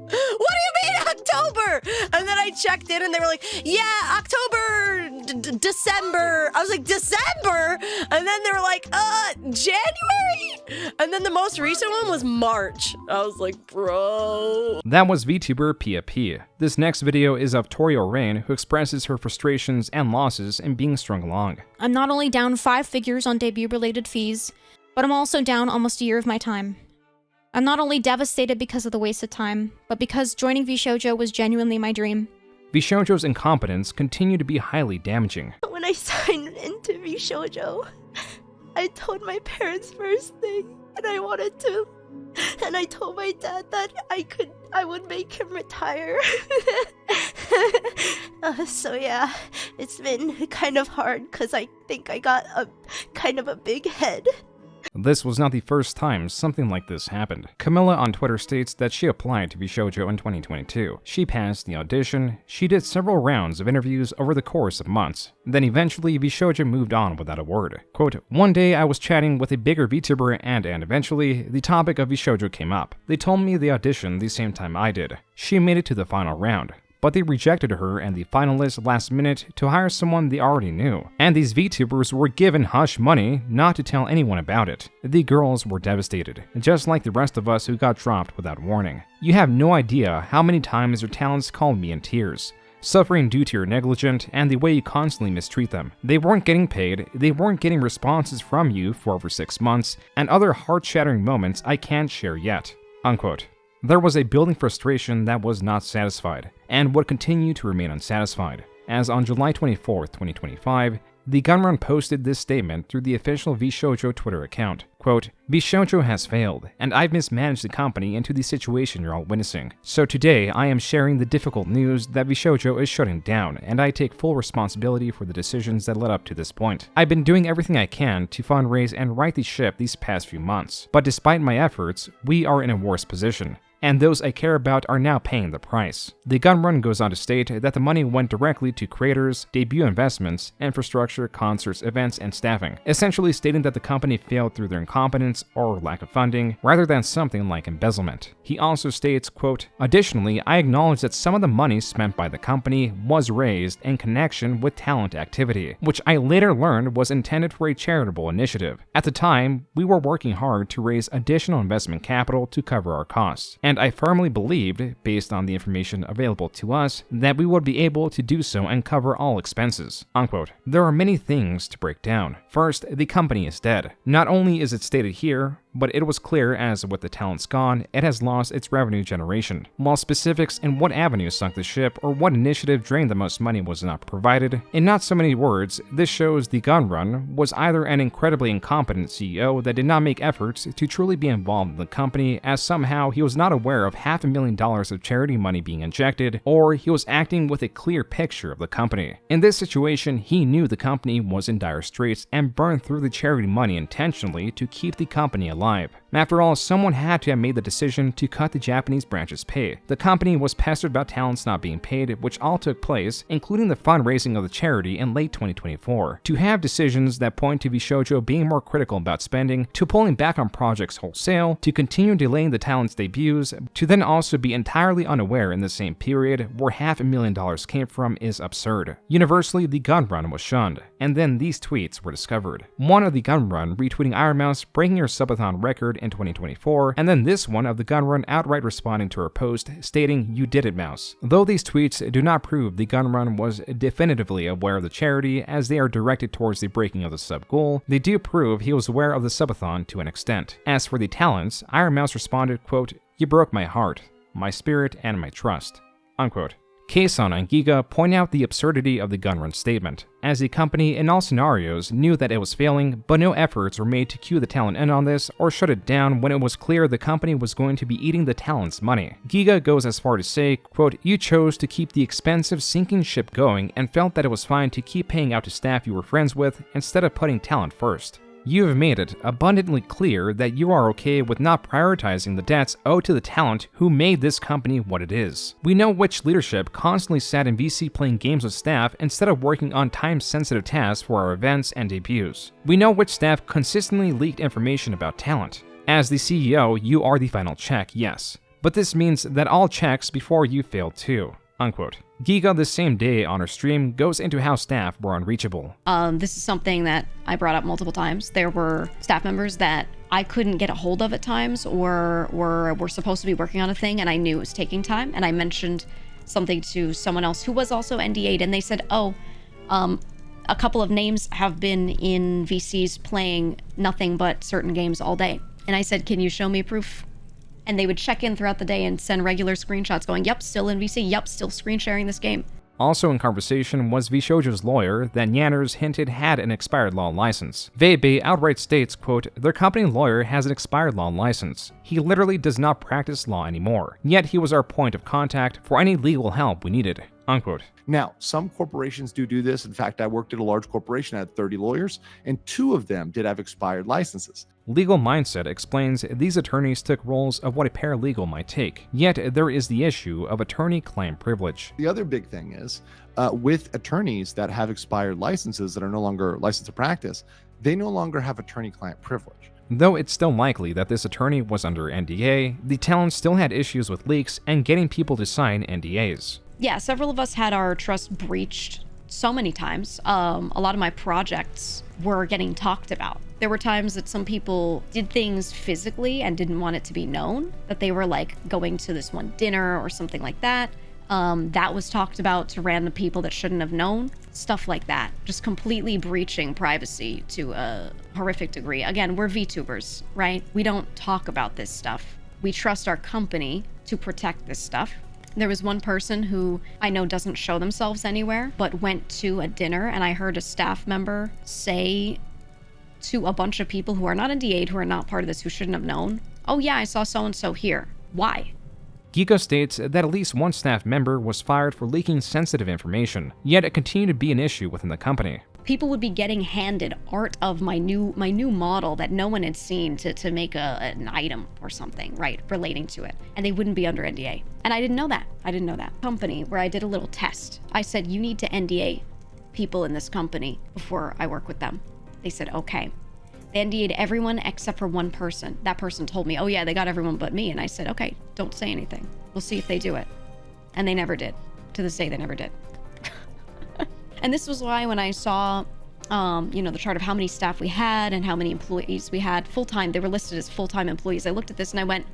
What do you mean October? And then I checked in and they were like, yeah, October, December. I was like, December? And then they were like, January? And then the most recent one was March. I was like, bro. That was VTuber Pia P. This next video is of Torio Rain, who expresses her frustrations and losses in being strung along. I'm not only down 5 figures on debut-related fees, but I'm also down almost a year of my time. I'm not only devastated because of the wasted time, but because joining Vshojo was genuinely my dream. Vshojo's incompetence continued to be highly damaging. When I signed into Vshojo, I told my parents first thing, and I wanted to. And I told my dad that I would make him retire. So yeah, it's been kind of hard because I think I got a kind of a big head. This was not the first time something like this happened. Camilla on Twitter states that she applied to Vshojo in 2022. She passed the audition, she did several rounds of interviews over the course of months. Then eventually Vshojo moved on without a word. Quote, one day I was chatting with a bigger VTuber and eventually the topic of Vshojo came up. They told me they auditioned the same time I did. She made it to the final round, but they rejected her and the finalists last minute to hire someone they already knew. And these VTubers were given hush money not to tell anyone about it. The girls were devastated, just like the rest of us who got dropped without warning. You have no idea how many times their talents called me in tears. suffering due to your negligence and the way you constantly mistreat them. They weren't getting paid, they weren't getting responses from you for over 6 months, and other heart-shattering moments I can't share yet." Unquote. There was a building frustration that was not satisfied, and would continue to remain unsatisfied, as on July 24, 2025, the Gunrun posted this statement through the official Vshojo Twitter account. Quote, "Vshojo has failed, and I've mismanaged the company into the situation you're all witnessing. So today, I am sharing the difficult news that Vshojo is shutting down, and I take full responsibility for the decisions that led up to this point. I've been doing everything I can to fundraise and right the ship these past few months, but despite my efforts, we are in a worse position, and those I care about are now paying the price." The Gunrun goes on to state that the money went directly to creators, debut investments, infrastructure, concerts, events, and staffing, essentially stating that the company failed through their incompetence or lack of funding, rather than something like embezzlement. He also states, quote, "Additionally, I acknowledge that some of the money spent by the company was raised in connection with talent activity, which I later learned was intended for a charitable initiative. At the time, we were working hard to raise additional investment capital to cover our costs, and I firmly believed, based on the information available to us, that we would be able to do so and cover all expenses." Unquote. There are many things to break down. First, the company is dead. Not only is it stated here, but it was clear as with the talents gone, it has lost its revenue generation. While specifics in what avenue sunk the ship or what initiative drained the most money was not provided, in not so many words, this shows the Gunrun was either an incredibly incompetent CEO that did not make efforts to truly be involved in the company, as somehow he was not aware of $500,000 of charity money being injected, or he was acting with a clear picture of the company. In this situation, he knew the company was in dire straits and burned through the charity money intentionally to keep the company alive. After all, someone had to have made the decision to cut the Japanese branch's pay. The company was pestered about talents not being paid, which all took place, including the fundraising of the charity in late 2024. To have decisions that point to Vshojo being more critical about spending, to pulling back on projects wholesale, to continue delaying the talent's debuts, to then also be entirely unaware in the same period where $500,000 came from is absurd. Universally, the Gunrun was shunned, and then these tweets were discovered. One of the Gunrun retweeting Ironmouse, breaking her subathon record in 2024, and then this one of the Gunrun outright responding to her post, stating, "You did it, Mouse." Though these tweets do not prove the Gunrun was definitively aware of the charity, as they are directed towards the breaking of the sub goal, they do prove he was aware of the subathon to an extent. As for the talents, Ironmouse responded, quote, "You broke my heart, my spirit, and my trust." Unquote. Kayson and Giga point out the absurdity of the Gunrun statement, as the company in all scenarios knew that it was failing, but no efforts were made to cue the talent in on this or shut it down when it was clear the company was going to be eating the talent's money. Giga goes as far to say, quote, "You chose to keep the expensive sinking ship going and felt that it was fine to keep paying out to staff you were friends with instead of putting talent first. You have made it abundantly clear that you are okay with not prioritizing the debts owed to the talent who made this company what it is. We know which leadership constantly sat in VC playing games with staff instead of working on time-sensitive tasks for our events and debuts. We know which staff consistently leaked information about talent. As the CEO, you are the final check, yes. But this means that all checks before you failed too." Unquote. Giga, the same day on her stream, goes into how staff were unreachable. This is something that I brought up multiple times. There were staff members that I couldn't get a hold of at times, or were supposed to be working on a thing and I knew it was taking time, and I mentioned something to someone else who was also NDA'd, and they said, "Oh, a couple of names have been in VCs playing nothing but certain games all day." And I said, "Can you show me proof?" And they would check in throughout the day and send regular screenshots going, "Yep, still in VC, yep, still screen sharing this game." Also in conversation was Vshojo's lawyer that Nyanners hinted had an expired law license. Vebe outright states, quote, "Their company lawyer has an expired law license. He literally does not practice law anymore, yet he was our point of contact for any legal help we needed." Unquote. Now, some corporations do this. In fact, I worked at a large corporation, I had 30 lawyers, and 2 of them did have expired licenses. Legal Mindset explains these attorneys took roles of what a paralegal might take, yet there is the issue of attorney-client privilege. The other big thing is, with attorneys that have expired licenses that are no longer licensed to practice, they no longer have attorney-client privilege. Though it's still likely that this attorney was under NDA, the talent still had issues with leaks and getting people to sign NDAs. Yeah, several of us had our trust breached so many times. A lot of my projects were getting talked about. There were times that some people did things physically and didn't want it to be known, that they were like going to this one dinner or something like that. That was talked about to random people that shouldn't have known. Stuff like that. Just completely breaching privacy to a horrific degree. Again, we're VTubers, right? We don't talk about this stuff. We trust our company to protect this stuff. There was one person who I know doesn't show themselves anywhere, but went to a dinner, and I heard a staff member say to a bunch of people who are not NDA'd, who are not part of this, who shouldn't have known, "Oh yeah, I saw so-and-so here." Why? Giga states that at least one staff member was fired for leaking sensitive information, yet it continued to be an issue within the company. People would be getting handed art of my new model that no one had seen to make an item or something, right, relating to it. And they wouldn't be under NDA. And I didn't know that. Company where I did a little test. I said, you need to NDA people in this company before I work with them. They said, okay. They NDA'd everyone except for one person. That person told me, oh yeah, they got everyone but me. And I said, okay, don't say anything. We'll see if they do it. And they never did. To this day, they never did. And this was why when I saw, the chart of how many staff we had and how many employees we had full-time, they were listed as full-time employees. I looked at this and I went,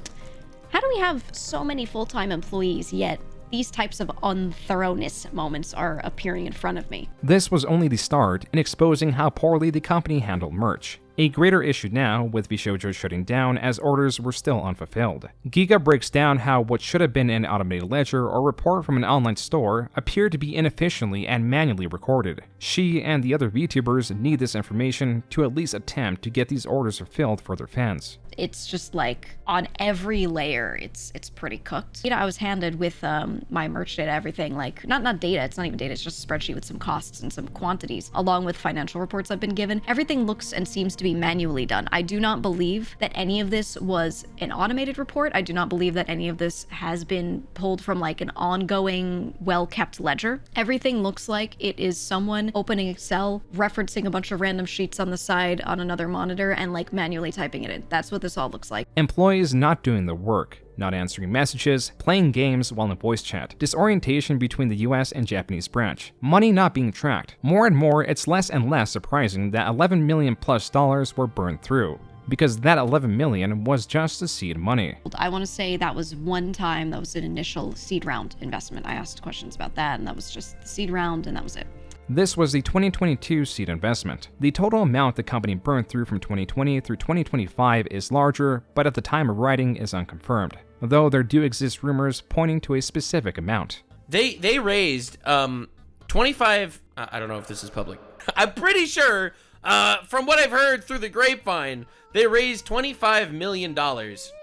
how do we have so many full-time employees yet these types of unthoroughness moments are appearing in front of me? This was only the start in exposing how poorly the company handled merch. A greater issue now with Vshojo shutting down as orders were still unfulfilled. Giga breaks down how what should have been an automated ledger or report from an online store appeared to be inefficiently and manually recorded. She and the other VTubers need this information to at least attempt to get these orders fulfilled for their fans. It's just like on every layer, it's pretty cooked. I was handed with my merch data, everything, like not data, it's not even data, it's just a spreadsheet with some costs and some quantities, along with financial reports I've been given. Everything looks and seems to be manually done. I do not believe that any of this was an automated report. I do not believe that any of this has been pulled from like an ongoing, well-kept ledger. Everything looks like it is someone opening Excel, referencing a bunch of random sheets on the side on another monitor, and like manually typing it in. That's what this all looks like. Employees not doing the work, not answering messages, playing games while in voice chat, disorientation between the US and Japanese branch, money not being tracked. More and more, it's less and less surprising that $11 million plus were burned through, because that $11 million was just the seed money. I want to say that was one time, that was an initial seed round investment. I asked questions about that, and that was just the seed round, and that was it. This was the 2022 seed investment. The total amount the company burned through from 2020 through 2025 is larger, but at the time of writing is unconfirmed, though there do exist rumors pointing to a specific amount. They raised 25, I don't know if this is public. I'm pretty sure, from what I've heard through the grapevine, they raised $25 million.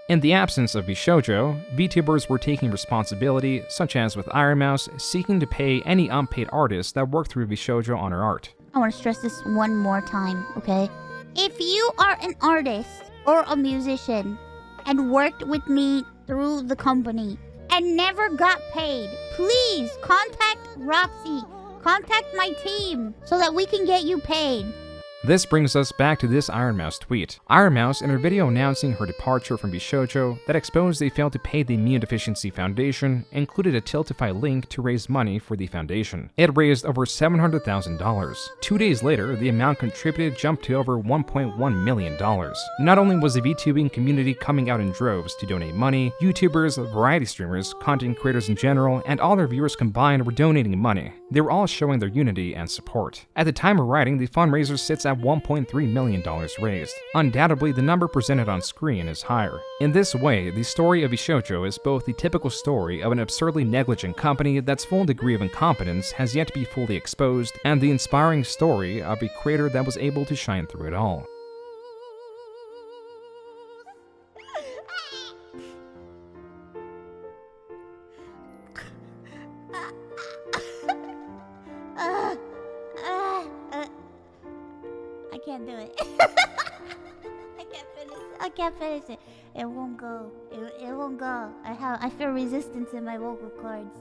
In the absence of Vshojo, VTubers were taking responsibility, such as with Ironmouse, seeking to pay any unpaid artists that worked through Vshojo on her art. I want to stress this one more time, okay? If you are an artist or a musician and worked with me through the company and never got paid, please contact Roxy, contact my team so that we can get you paid. This brings us back to this Ironmouse tweet. Ironmouse, in her video announcing her departure from Vshojo that exposed they failed to pay the Immune Deficiency Foundation, included a Tiltify link to raise money for the foundation. It raised over $700,000. 2 days later, the amount contributed jumped to over $1.1 million. Not only was the Vtubing community coming out in droves to donate money, YouTubers, variety streamers, content creators in general, and all their viewers combined were donating money. They were all showing their unity and support. At the time of writing, the fundraiser sits at $1.3 million raised. Undoubtedly, the number presented on screen is higher. In this way, the story of Vshojo is both the typical story of an absurdly negligent company that's full degree of incompetence has yet to be fully exposed, and the inspiring story of a creator that was able to shine through it all. I can't do it. I can't finish it. It won't go. It won't go. I feel resistance in my vocal cords.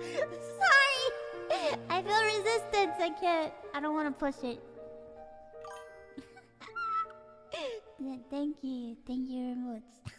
Sorry. I feel resistance. I can't. I don't want to push it. Thank you. Thank you very much.